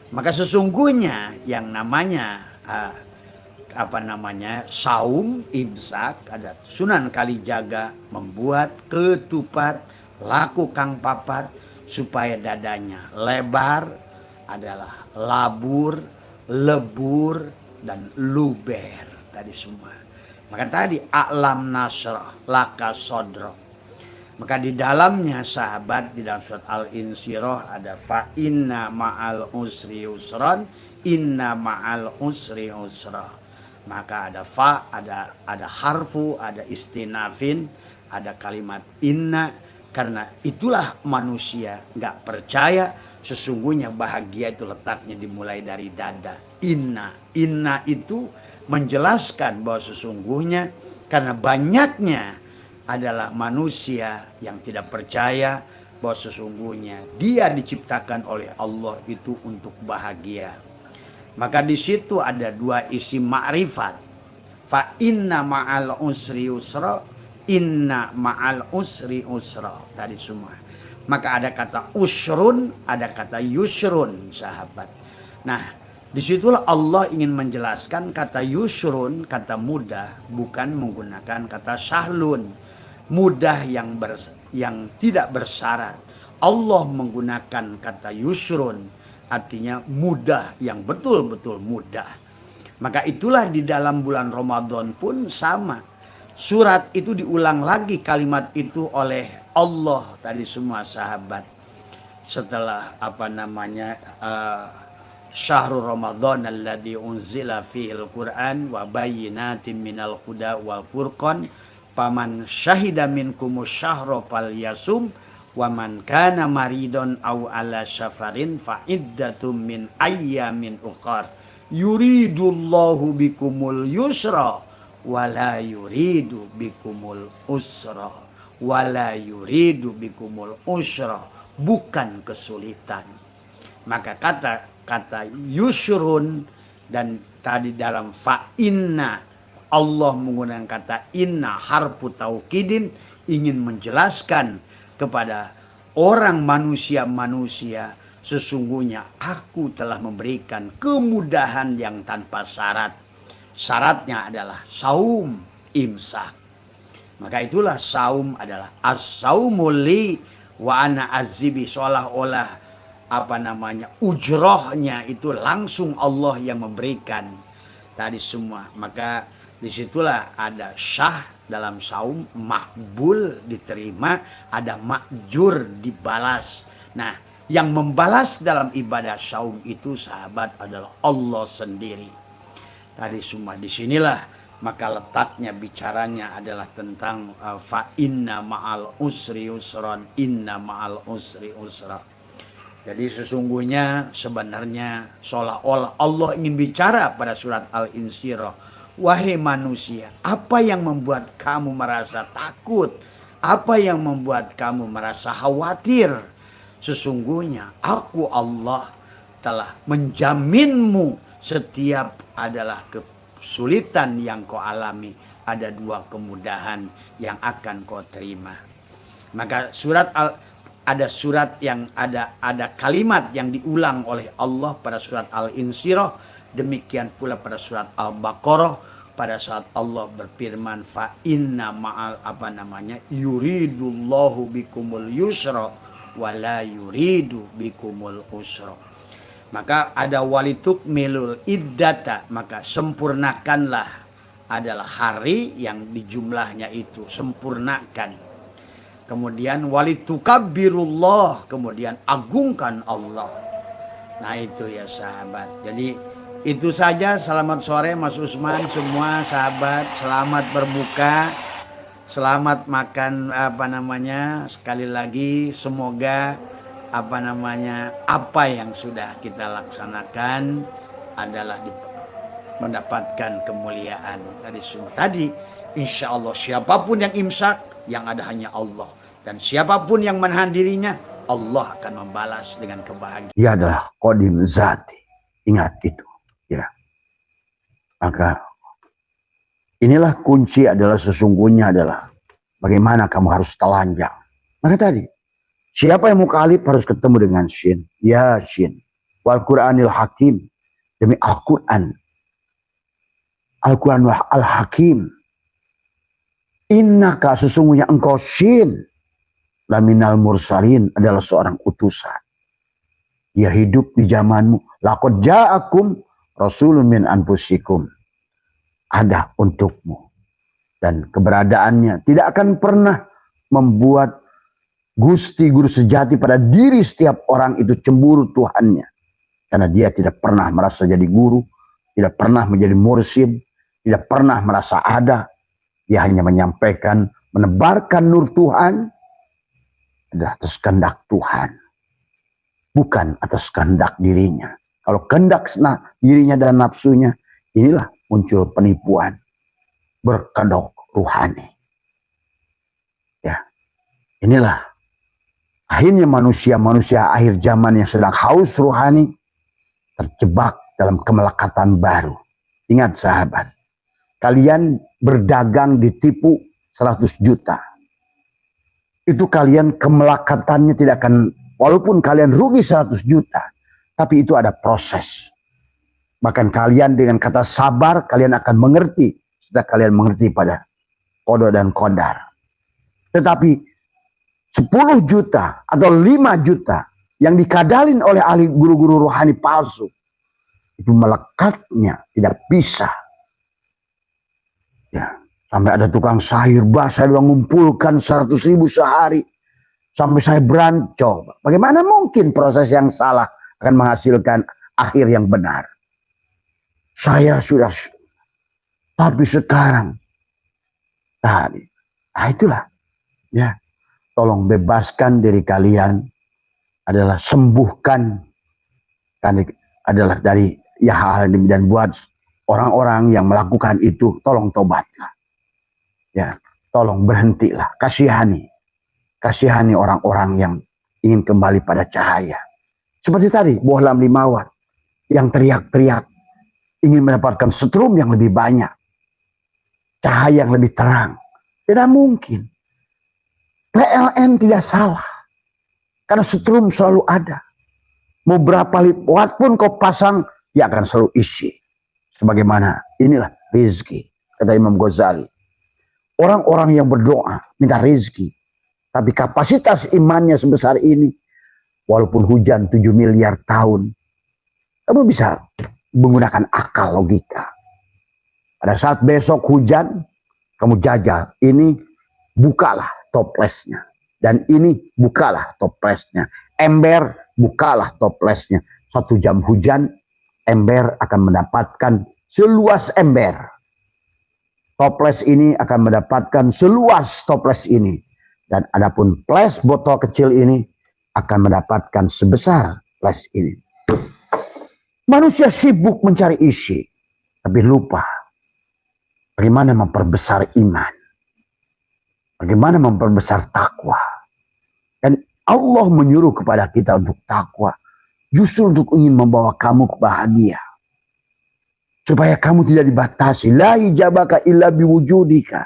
Maka sesungguhnya yang namanya saum, imsak, ada Sunan Kalijaga membuat ketupat laku kang papat supaya dadanya lebar adalah labur, lebur, dan luber tadi semua. Maka tadi a'lam nasrah laka sodro. Maka di dalamnya sahabat, di dalam surat Al-Insyirah ada fa inna ma'al usri usran, inna ma'al usri usra. Maka ada fa, ada harfu, ada istinafin, ada kalimat inna. Karena itulah manusia nggak percaya sesungguhnya bahagia itu letaknya dimulai dari dada. Inna itu menjelaskan bahwa sesungguhnya karena banyaknya adalah manusia yang tidak percaya bahwa sesungguhnya dia diciptakan oleh Allah itu untuk bahagia. Maka di situ ada dua isim ma'rifat. Fa inna ma'al usri usra, inna ma'al usri usra. Tadi semua. Maka ada kata usrun, ada kata yusrun, sahabat. Nah, disitulah Allah ingin menjelaskan kata yusrun, kata mudah, bukan menggunakan kata sahlun. Mudah yang tidak bersyarat. Allah menggunakan kata yusrun, artinya mudah yang betul-betul mudah. Maka itulah di dalam bulan Ramadan pun sama. surat itu diulang lagi kalimat itu oleh Allah tadi semua sahabat. Setelah syahrul Ramadan alladzi unzila fihil Qur'an wa bayyinatin minal huda wal furqan paman syahida minkumus syahra falyasum wa man kana maridon aw ala safarin fa iddatum min ayyamin ukhar yuridullahu bikumul yusra wala yuridu bikumul usra wala yuridu bikumul usra, bukan kesulitan. Maka kata yusrun dan tadi dalam fa inna Allah menggunakan kata inna harfu taukidin, ingin menjelaskan kepada orang manusia sesungguhnya aku telah memberikan kemudahan yang tanpa syarat. Syaratnya adalah saum imsak. Maka itulah saum adalah as-saumul li wa ana azibi, seolah-olah ujrohnya itu langsung Allah yang memberikan tadi semua. Maka disitulah ada syah dalam saum, makbul diterima, ada makjur dibalas. Nah, yang membalas dalam ibadah saum itu sahabat adalah Allah sendiri. Tadi semua disinilah maka letaknya bicaranya adalah tentang fa inna ma'al usri usran, inna ma'al usri usra. Jadi sesungguhnya sebenarnya seolah-olah Allah ingin bicara pada surat Al-Insyirah, wahai manusia, apa yang membuat kamu merasa takut? Apa yang membuat kamu merasa khawatir? Sesungguhnya aku Allah telah menjaminmu setiap adalah kesulitan yang kau alami, ada dua kemudahan yang akan kau terima. Maka ada surat yang ada kalimat yang diulang oleh Allah pada surat Al-Insyirah, demikian pula pada surat Al-Baqarah pada saat Allah berfirman fa inna ma'al yuridullahu bikumul yusra wa la yuridu bikumul usra. Maka ada walitukmilul iddata, maka sempurnakanlah adalah hari yang di jumlahnya itu, sempurnakan. Kemudian walitukabbirullah, kemudian agungkan Allah. Nah itu ya sahabat. Jadi itu saja. Selamat sore Mas Usman, semua sahabat, selamat berbuka, selamat makan sekali lagi semoga apa yang sudah kita laksanakan adalah mendapatkan kemuliaan tadi semua. Tadi insya Allah siapapun yang imsak, yang ada hanya Allah, dan siapapun yang menahan dirinya, Allah akan membalas dengan kebahagiaan. Dia adalah Qadim Zati, ingat itu ya. Maka inilah kunci adalah sesungguhnya adalah bagaimana kamu harus telanjang. Maka tadi siapa yang mukhalif harus ketemu dengan Shin. Ya Shin. Wal Quranil Hakim. Demi Al-Quran. Al-Quran Al-Hakim. Innaka sesungguhnya engkau Shin. Laminal mursalin adalah seorang utusan. Dia hidup di zamanmu. Laqad ja'akum rasulun min anfusikum. Ada untukmu. Dan keberadaannya tidak akan pernah membuat Gusti Guru sejati pada diri setiap orang itu cemburu Tuhannya. Karena dia tidak pernah merasa jadi guru, tidak pernah menjadi mursyid, tidak pernah merasa ada. Dia hanya menyampaikan, menebarkan nur Tuhan adalah atas kehendak Tuhan. Bukan atas kehendak dirinya. Kalau kehendak dirinya dan nafsunya, inilah muncul penipuan. Berkedok ruhani. Ya, inilah akhirnya manusia akhir zaman yang sedang haus rohani terjebak dalam kemelekatan baru. Ingat sahabat, kalian berdagang ditipu 100 juta. Itu kalian kemelekatannya tidak akan, walaupun kalian rugi 100 juta, tapi itu ada proses. Bahkan kalian dengan kata sabar, kalian akan mengerti setelah kalian mengerti pada qada dan qadar. Tetapi 10 juta atau 5 juta yang dikadalin oleh ahli guru-guru rohani palsu, itu melekatnya tidak bisa. Ya, Sampai ada tukang sayur basah yang mengumpulkan 100.000 sehari. Sampai saya berancol. Bagaimana mungkin proses yang salah akan menghasilkan akhir yang benar? Saya sudah, tapi sekarang tadi, itulah ya. Tolong bebaskan diri kalian, adalah sembuhkan adalah dari ya hal ini, dan buat orang-orang yang melakukan itu tolong tobatlah. Ya, tolong berhentilah, kasihani orang-orang yang ingin kembali pada cahaya. Seperti tadi Bohlam Limawan yang teriak-teriak ingin mendapatkan setrum yang lebih banyak, cahaya yang lebih terang. Tidak mungkin. PLN tidak salah, karena setrum selalu ada. Mau berapa watt pun kau pasang, dia akan selalu isi. Sebagaimana inilah rezeki, kata Imam Ghazali. Orang-orang yang berdoa minta rezeki, tapi kapasitas imannya sebesar ini, walaupun hujan 7 miliar tahun, kamu bisa menggunakan akal logika. Pada saat besok hujan, kamu jajal, ini bukalah toplesnya, dan ini bukalah toplesnya. Ember, bukalah toplesnya. 1 jam hujan, ember akan mendapatkan seluas ember. Toples ini akan mendapatkan seluas toples ini. Dan adapun ples botol kecil ini akan mendapatkan sebesar ples ini. Manusia sibuk mencari isi, tapi lupa bagaimana memperbesar iman. Bagaimana memperbesar takwa. Dan Allah menyuruh kepada kita untuk takwa, justru untuk ingin membawa kamu ke bahagia. Supaya kamu tidak dibatasi. La hijabaka illa biwujudika.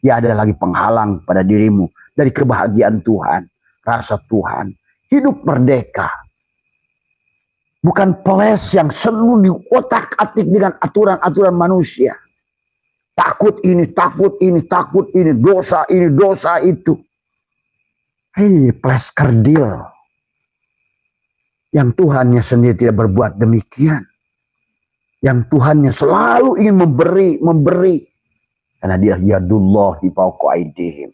Tidak ada lagi penghalang pada dirimu dari kebahagiaan Tuhan, rasa Tuhan, hidup merdeka. Bukan peles yang selalu diotak-atik dengan aturan-aturan manusia. Takut ini, takut ini, takut ini, dosa itu. Ini peles kerdil. Yang Tuhannya sendiri tidak berbuat demikian. Yang Tuhannya selalu ingin memberi. Karena dia yadullahi fawqa aydihim.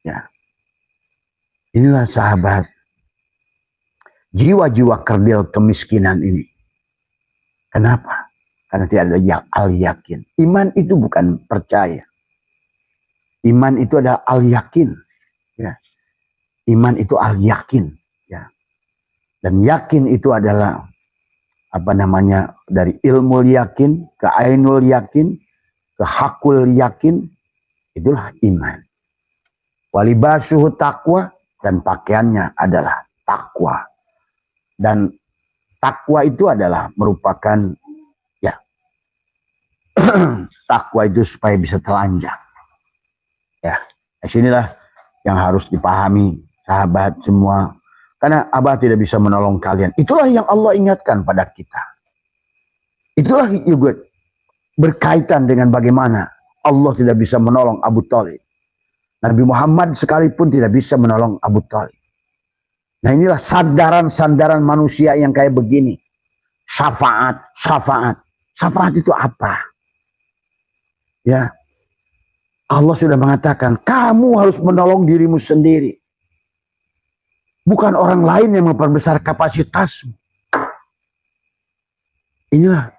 Ya. Inilah sahabat, jiwa-jiwa kerdil kemiskinan ini. Kenapa? Karena tidak ada al-yakin. Iman itu bukan percaya. Iman itu adalah al-yakin. Ya. Iman itu al-yakin. Ya. Dan yakin itu adalah dari ilmu yakin ke ainul yakin ke hakul yakin, itulah iman. Walibasuhu takwa, dan pakaiannya adalah takwa. Dan takwa itu adalah merupakan ya takwa itu supaya bisa telanjang. Ya, disinilah yang harus dipahami sahabat semua. Karena Abah tidak bisa menolong kalian. Itulah yang Allah ingatkan pada kita. Itulah juga berkaitan dengan bagaimana Allah tidak bisa menolong Abu Thalib. Nabi Muhammad sekalipun tidak bisa menolong Abu Thalib. Nah inilah sandaran-sandaran manusia yang kayak begini. Syafaat. Syafaat itu apa? Ya, Allah sudah mengatakan, kamu harus menolong dirimu sendiri. Bukan orang lain yang memperbesar kapasitasmu. Inilah.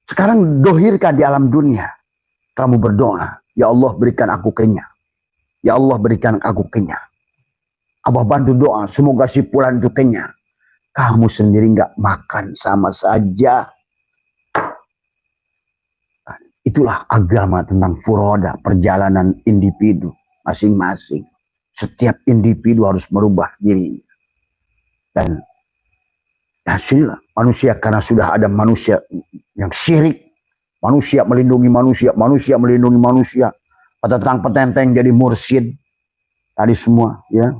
Sekarang dohirkan di alam dunia. Kamu berdoa. Ya Allah berikan aku kenyang. Ya Allah berikan aku kenyang. Abah bantu doa. Semoga si Fulan itu kenyang. Kamu sendiri nggak makan sama saja. Itulah agama tentang furoda. Perjalanan individu masing-masing. Setiap individu harus merubah dirinya. Dan sinilah manusia, karena sudah ada manusia yang syirik, manusia melindungi manusia, manusia melindungi manusia, petentang-petenteng jadi mursyid tadi semua, ya,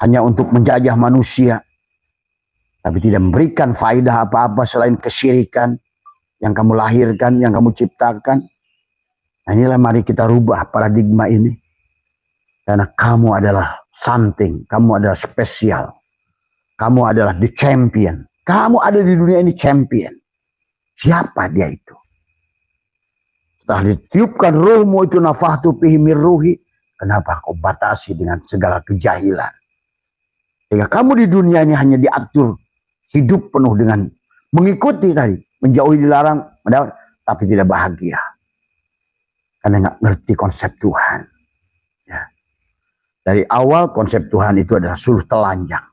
hanya untuk menjajah manusia, tapi tidak memberikan faedah apa-apa selain kesyirikan yang kamu lahirkan, yang kamu ciptakan. Nah inilah mari kita rubah paradigma ini, karena kamu adalah something, kamu adalah spesial. Kamu adalah the champion. Kamu ada di dunia ini champion. Siapa dia itu? Setelah ditiupkan ruhmu itu nafahtu fihi min ruhi, kenapa kau batasi dengan segala kejahilan? Sehingga kamu di dunia ini hanya diatur hidup penuh dengan mengikuti tadi, menjauhi dilarang, tapi tidak bahagia. Karena nggak ngerti konsep Tuhan. Ya. Dari awal konsep Tuhan itu adalah suluh telanjang.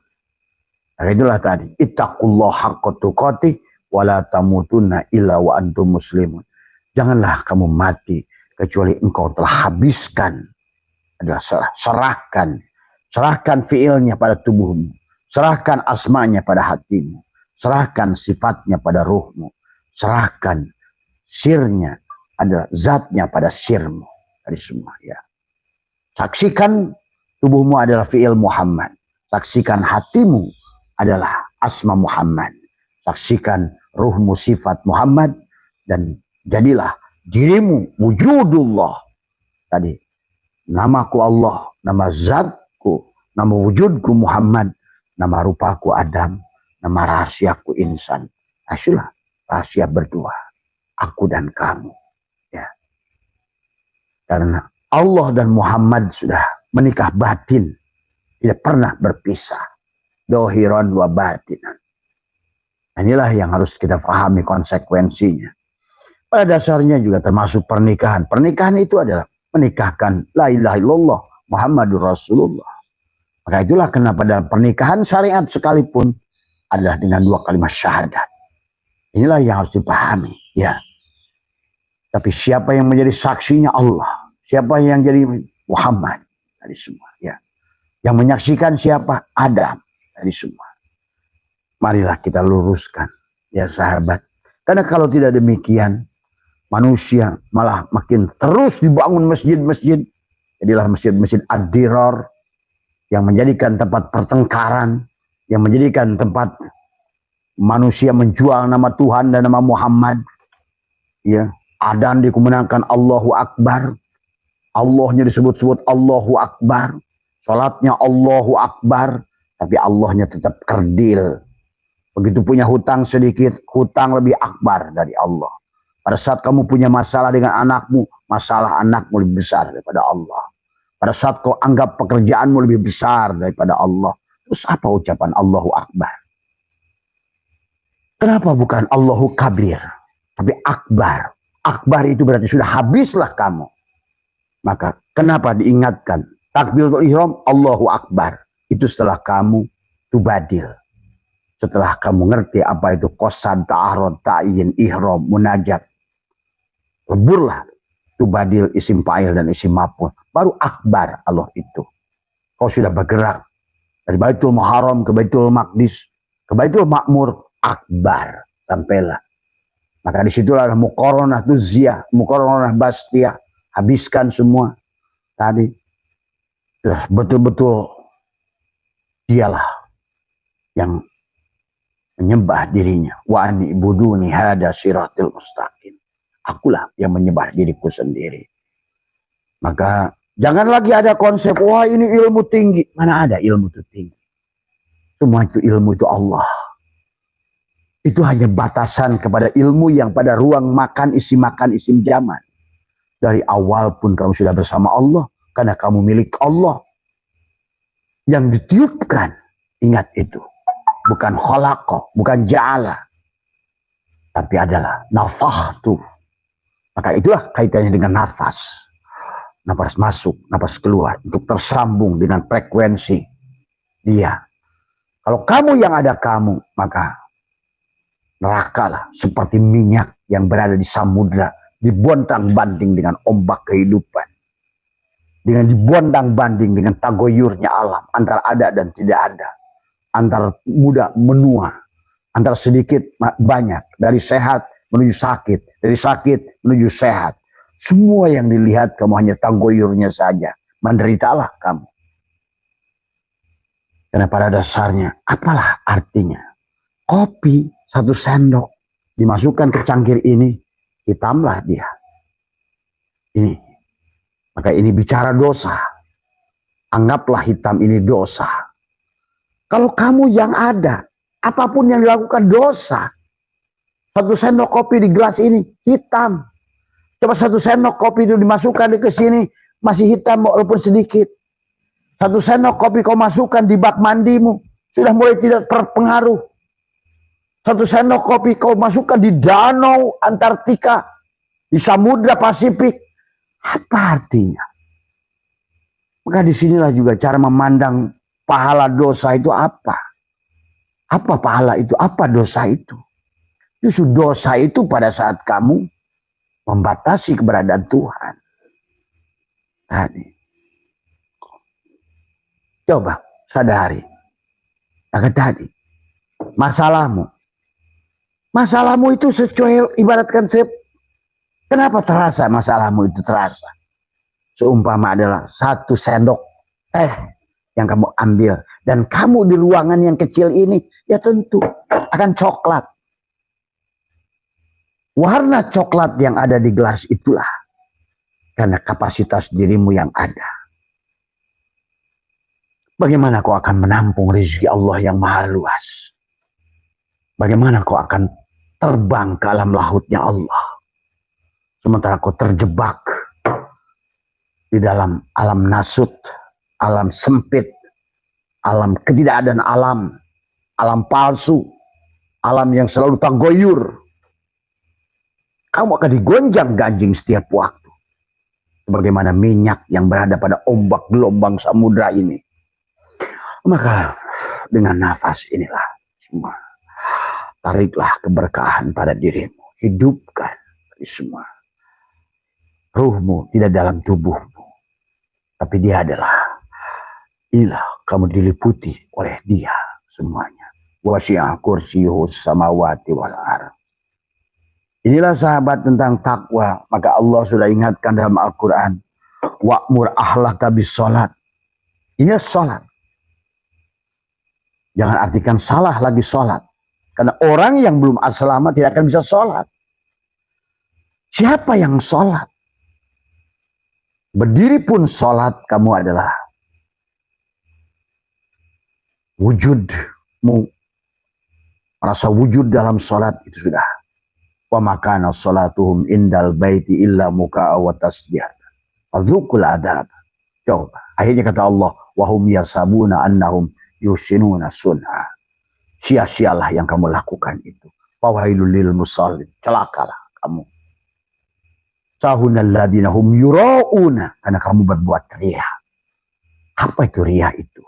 Nah, itulah tadi. Ittaqullah haqqa tuqatih wa la tamutunna illa wa antum muslimun. Janganlah kamu mati kecuali engkau telah habiskan. Adalah serahkan. Serahkan fiilnya pada tubuhmu. Serahkan asmanya pada hatimu. Serahkan sifatnya pada ruhmu. Serahkan sirnya adalah zatnya pada sirmu. Dari semua ya. Saksikan tubuhmu adalah fiil Muhammad. Saksikan hatimu adalah asma Muhammad. Saksikan ruhmu sifat Muhammad. Dan jadilah dirimu wujudullah. Tadi namaku Allah, nama zatku, nama wujudku Muhammad, nama rupaku Adam, nama rahasiaku insan. Asyulah rahasia berdua, aku dan kamu. Ya. Karena Allah dan Muhammad sudah menikah batin, tidak pernah berpisah. Dohiron wa batinan. Inilah yang harus kita pahami konsekuensinya. Pada dasarnya juga termasuk pernikahan. Pernikahan itu adalah menikahkan la ilaha illallah Muhammadur Rasulullah. Maka itulah kenapa dalam pernikahan syariat sekalipun adalah dengan dua kalimat syahadat. Inilah yang harus dipahami. Ya. Tapi siapa yang menjadi saksinya Allah? Siapa yang jadi Muhammad? Dari semua. Ya. Yang menyaksikan siapa? Adam. Dari semua. Marilah kita luruskan. Ya sahabat. Karena kalau tidak demikian, manusia malah makin terus dibangun masjid-masjid. Jadilah masjid-masjid ad-dirar yang menjadikan tempat pertengkaran, yang menjadikan tempat manusia menjual nama Tuhan dan nama Muhammad. Ya, adzan dikumandangkan Allahu Akbar. Allahnya disebut-sebut Allahu Akbar. Salatnya Allahu Akbar, tapi Allahnya tetap kerdil. Begitu punya hutang sedikit, hutang lebih akbar dari Allah. Pada saat kamu punya masalah dengan anakmu, masalah anakmu lebih besar daripada Allah. Pada saat kau anggap pekerjaanmu lebih besar daripada Allah, terus apa ucapan Allahu Akbar? Kenapa bukan Allahu Kabir, tapi Akbar? Akbar itu berarti sudah habislah kamu. Maka kenapa diingatkan? Takbiratul ihram, Allahu Akbar. Itu setelah kamu tubadil. Setelah kamu ngerti apa itu qasad, ta'arud, ta'yin, ihram, munajat. Leburlah tubadil isim fa'il dan isim maf'ul. Baru akbar Allah itu. Kau sudah bergerak dari Baitul Muharram ke Baitul Maqdis, ke Baitul Ma'mur, akbar. Sampailah. Maka disitulah ada muqaranah tuzziyah, muqaranah bastiyah. Habiskan semua. Tadi. Terus betul-betul dialah yang menyembah dirinya. Wa ani ibuduni hada siratil mustaqim. Akulah yang menyembah diriku sendiri. Maka jangan lagi ada konsep, wah ini ilmu tinggi. Mana ada ilmu itu tinggi? Semua itu ilmu itu Allah. Itu hanya batasan kepada ilmu yang pada ruang makan, isim zaman. Dari awal pun kamu sudah bersama Allah. Karena kamu milik Allah. Yang ditiupkan, ingat itu. Bukan khalaqa, bukan ja'ala. Tapi adalah nafahtu. Maka itulah kaitannya dengan nafas. Nafas masuk, nafas keluar. Untuk tersambung dengan frekuensi dia. Kalau kamu yang ada kamu, maka nerakalah seperti minyak yang berada di samudra. Dibontang-banting dengan ombak kehidupan. Dengan dibontang-banting dengan tagoyurnya alam. Antara ada dan tidak ada. Antara muda menua, antara sedikit banyak, dari sehat menuju sakit, dari sakit menuju sehat. Semua yang dilihat kamu hanya tagoyurnya saja, menderitalah kamu. Karena pada dasarnya, apalah artinya? Kopi 1 sendok dimasukkan ke cangkir ini, hitamlah dia. Ini, maka ini bicara dosa. Anggaplah hitam ini dosa. Kalau kamu yang ada, apapun yang dilakukan dosa. 1 sendok kopi di gelas ini hitam. Coba 1 sendok kopi itu dimasukkan ke sini, masih hitam walaupun sedikit. 1 sendok kopi kau masukkan di bak mandimu, sudah mulai tidak terpengaruh. 1 sendok kopi kau masukkan di danau Antartika, di Samudra Pasifik. Apa artinya? Maka disinilah juga cara memandang pahala dosa itu apa. Apa pahala itu? Apa dosa itu? Justru dosa itu pada saat kamu membatasi keberadaan Tuhan. Tadi. Coba sadari. Maka tadi. Masalahmu. Masalahmu itu secuil, ibaratkan kenapa terasa masalahmu itu terasa? Seumpama adalah 1 sendok teh yang kamu ambil. Dan kamu di ruangan yang kecil ini, ya tentu akan coklat. Warna coklat yang ada di gelas itulah karena kapasitas dirimu yang ada. Bagaimana kau akan menampung rezeki Allah yang maha luas? Bagaimana kau akan terbang ke alam lautnya Allah? Sementara kau terjebak di dalam alam nasut, alam sempit, alam ketidakadaan alam, alam palsu, alam yang selalu tagoyur. Kamu akan digonjang-ganjing setiap waktu. Sebagaimana minyak yang berada pada ombak gelombang samudra ini. Maka dengan nafas inilah semua. Tariklah keberkahan pada dirimu. Hidupkan semua. Ruhmu tidak dalam tubuhmu. Tapi dia adalah ilah. Kamu diliputi oleh dia semuanya. Wasi'ah kursiyuhus samawati wal ardh. Inilah sahabat tentang takwa. Maka Allah sudah ingatkan dalam Al-Quran. Wa'mur ahlaka bis sholat. Ini sholat. Jangan artikan salah lagi sholat. Karena orang yang belum aslama tidak akan bisa sholat. Siapa yang sholat? Berdiri pun sholat kamu adalah wujudmu. Merasa wujud dalam sholat itu sudah. Wa makana sholatuhum indal baiti illa muka'a wa tasbihah. Fadzukul adab. Coba. Akhirnya kata Allah, wahum yasabuna annahum yusinuna sunha. Sia-sialah yang kamu lakukan itu. Fawailul lil musallin. Celakalah kamu. Sahunal ladina hum yura'una. Karena kamu berbuat riya. Apa itu riya itu?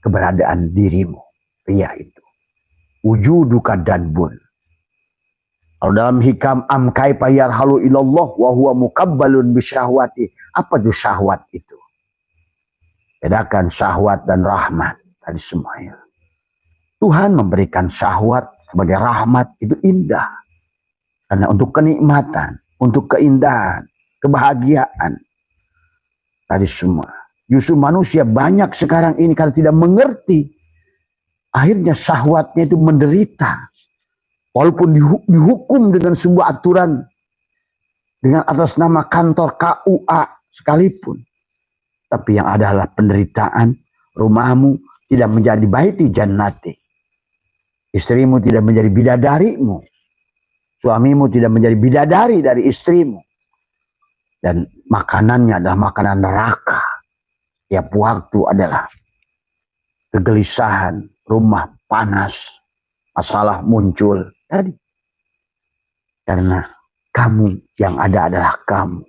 Keberadaan dirimu. Riya itu. Wujuduka danbun. Kalau dalam hikam amkai payar halu ilallah wa huwa mukabbalun bisyahwati. Apa itu syahwat itu? Bedakan syahwat dan rahmat. Tadi semuanya. Tuhan memberikan syahwat sebagai rahmat itu indah. Karena untuk kenikmatan, untuk keindahan, kebahagiaan. Tadi semua. Justru manusia banyak sekarang ini karena tidak mengerti. Akhirnya syahwatnya itu menderita. Walaupun dihukum dengan sebuah aturan. Dengan atas nama kantor KUA sekalipun. Tapi yang adalah penderitaan. Rumahmu tidak menjadi baiti jannati. Istrimu tidak menjadi bidadarimu. Suamimu tidak menjadi bidadari dari istrimu. Dan makanannya adalah makanan neraka. Tiap waktu adalah kegelisahan, rumah panas, masalah muncul. Tadi. Karena kamu yang ada adalah kamu.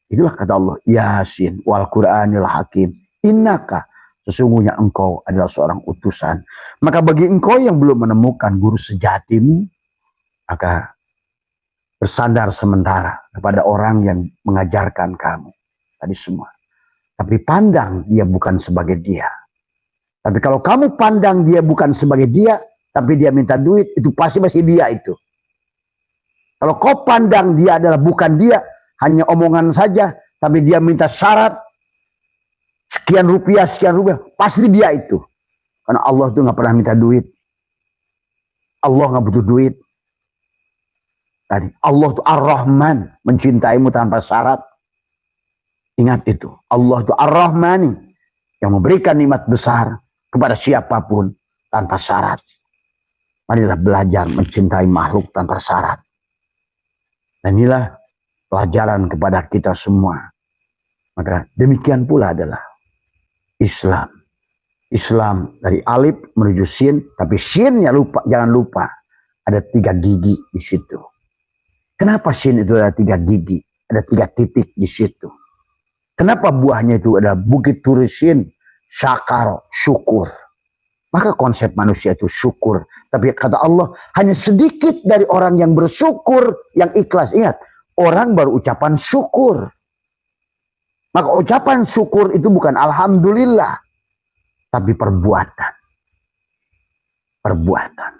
Itulah kata Allah. Yasin wal Qur'anil Hakim. Innaka. Sesungguhnya engkau adalah seorang utusan. Maka bagi engkau yang belum menemukan guru sejatimu. Maka bersandar sementara kepada orang yang mengajarkan kamu. Tadi semua. Tapi pandang dia bukan sebagai dia. Tapi kalau kamu pandang dia bukan sebagai dia. Tapi dia minta duit, itu pasti masih dia itu. Kalau kau pandang dia adalah bukan dia, hanya omongan saja, tapi dia minta syarat, sekian rupiah, pasti dia itu. Karena Allah itu nggak pernah minta duit. Allah nggak butuh duit. Tadi Allah itu Ar-Rahman, mencintaimu tanpa syarat. Ingat itu, Allah itu Ar-Rahmani, yang memberikan nikmat besar kepada siapapun tanpa syarat. Marilah belajar mencintai makhluk tanpa syarat. Dan inilah pelajaran kepada kita semua. Maka demikian pula adalah Islam. Islam dari alif menuju sin, tapi sinnya lupa, jangan lupa ada 3 gigi di situ. Kenapa sin itu ada 3 gigi? Ada 3 titik di situ. Kenapa buahnya itu ada bukit turisin, syakar, syukur. Maka konsep manusia itu syukur. Tapi kata Allah, hanya sedikit dari orang yang bersyukur, yang ikhlas. Ingat, orang baru ucapan syukur. Maka ucapan syukur itu bukan alhamdulillah, tapi perbuatan. Perbuatan.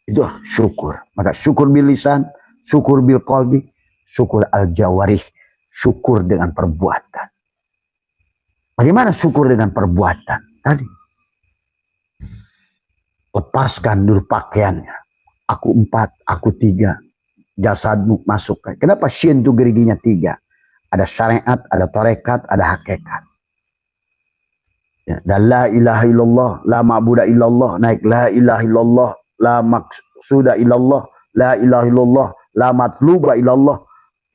Itulah syukur. Maka syukur bil lisan, syukur bil qalbi, syukur al jawarih, syukur dengan perbuatan. Bagaimana syukur dengan perbuatan? Tadi. Lepaskan dulu pakaiannya. Aku 4, aku 3. Jasadmu masuk. Kenapa syin itu geriginya 3? Ada syariat, ada tarekat, ada hakikat. Ya, dan la ilaha illallah, la ma'budu illallah, naik la ilaha illallah, la maqsuda illallah, la ilaha illallah, la matluba illallah,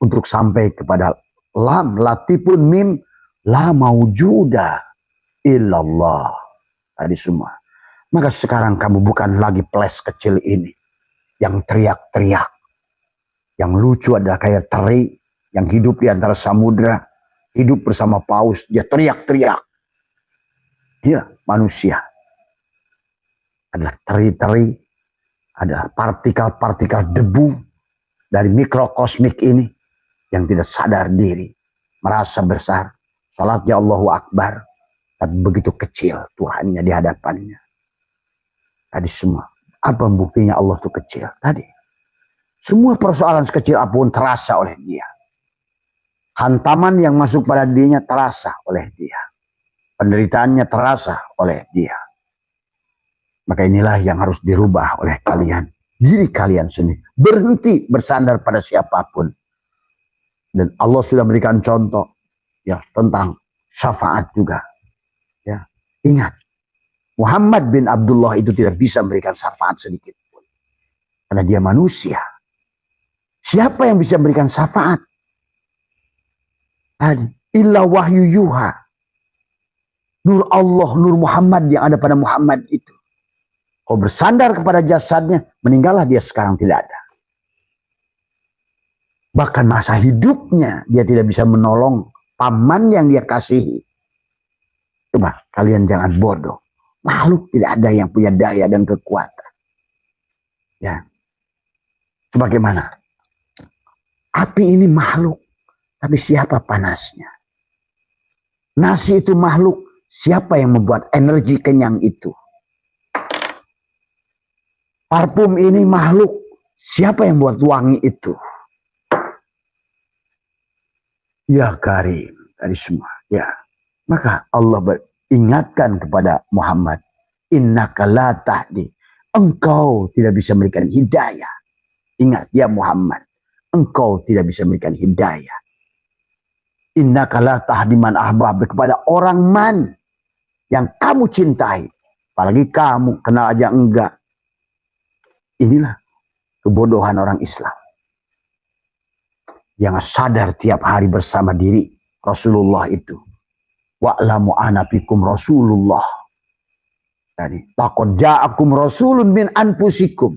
untuk sampai kepada lam, latipun mim, la maujuda illallah. Tadi semua. Maka sekarang kamu bukan lagi ples kecil ini yang teriak-teriak. Yang lucu adalah kayak teri yang hidup di antara samudra, hidup bersama paus, dia teriak-teriak. Dia manusia. Adalah teri-teri, adalah partikel-partikel debu dari mikrokosmik ini yang tidak sadar diri, merasa besar. Salatnya Allahu Akbar, tapi begitu kecil Tuhannya di hadapannya. Tadi semua. Apa buktinya Allah itu kecil? Tadi. Semua persoalan sekecil apapun terasa oleh dia. Hantaman yang masuk pada dirinya terasa oleh dia. Penderitaannya terasa oleh dia. Maka inilah yang harus dirubah oleh kalian. Diri kalian sendiri. Berhenti bersandar pada siapapun. Dan Allah sudah memberikan contoh ya tentang syafaat juga. Ya, ingat, Muhammad bin Abdullah itu tidak bisa memberikan syafaat sedikit pun. Karena dia manusia. Siapa yang bisa memberikan syafaat? Illa wahyu yuha. Nur Allah, nur Muhammad yang ada pada Muhammad itu. Kau bersandar kepada jasadnya, meninggallah dia sekarang tidak ada. Bahkan masa hidupnya dia tidak bisa menolong paman yang dia kasihi. Coba kalian jangan bodoh. Makhluk tidak ada yang punya daya dan kekuatan. Ya. Sebagaimana api ini makhluk, tapi siapa panasnya? Nasi itu makhluk, siapa yang membuat energi kenyang itu? Parfum ini makhluk, siapa yang buat wangi itu? Ya Karim, tadi semua. Ya, maka Allah ingatkan kepada Muhammad, innaka la tahdi, engkau tidak bisa memberikan hidayah. Ingat ya Muhammad, engkau tidak bisa memberikan hidayah. Innaka la tahdi man ahbab, kepada orang man yang kamu cintai. Apalagi kamu kenal aja enggak. Inilah kebodohan orang Islam. Yang sadar tiap hari bersama diri Rasulullah itu. Wa'lamu ana fikum Rasulullah. Tadi, laqad ja'akum rasulun min anfusikum.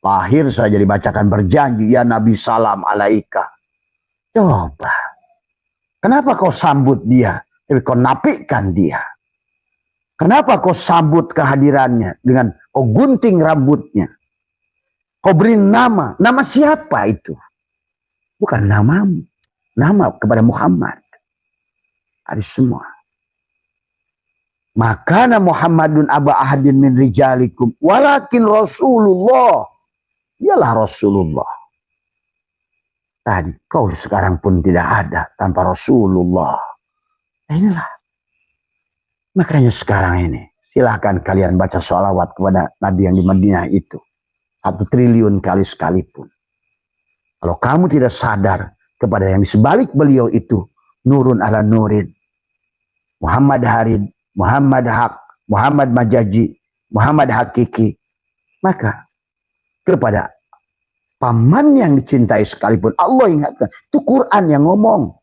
Lahir saja dibacakan berjanji, ya Nabi salam alaika. Coba. Kenapa kau sambut dia? Tapi kau napikan dia. Kenapa kau sambut kehadirannya dengan kau gunting rambutnya? Kau beri nama. Nama siapa itu? Bukan namamu. Nama kepada Muhammad. Ada semua. Makana Muhammadun aba ahadin min rijalikum. Walakin Rasulullah. Ialah Rasulullah. Tadi kau sekarang pun tidak ada tanpa Rasulullah. Inilah. Makanya sekarang ini. Silahkan kalian baca sholawat kepada Nabi yang di Madinah itu. 1 triliun kali sekalipun. Kalau kamu tidak sadar kepada yang di sebalik beliau itu. Nurun ala nurin. Muhammad Harid. Muhammad Haq. Muhammad Majaji. Muhammad Hakiki. Maka kepada paman yang dicintai sekalipun Allah ingatkan. Itu Quran yang ngomong.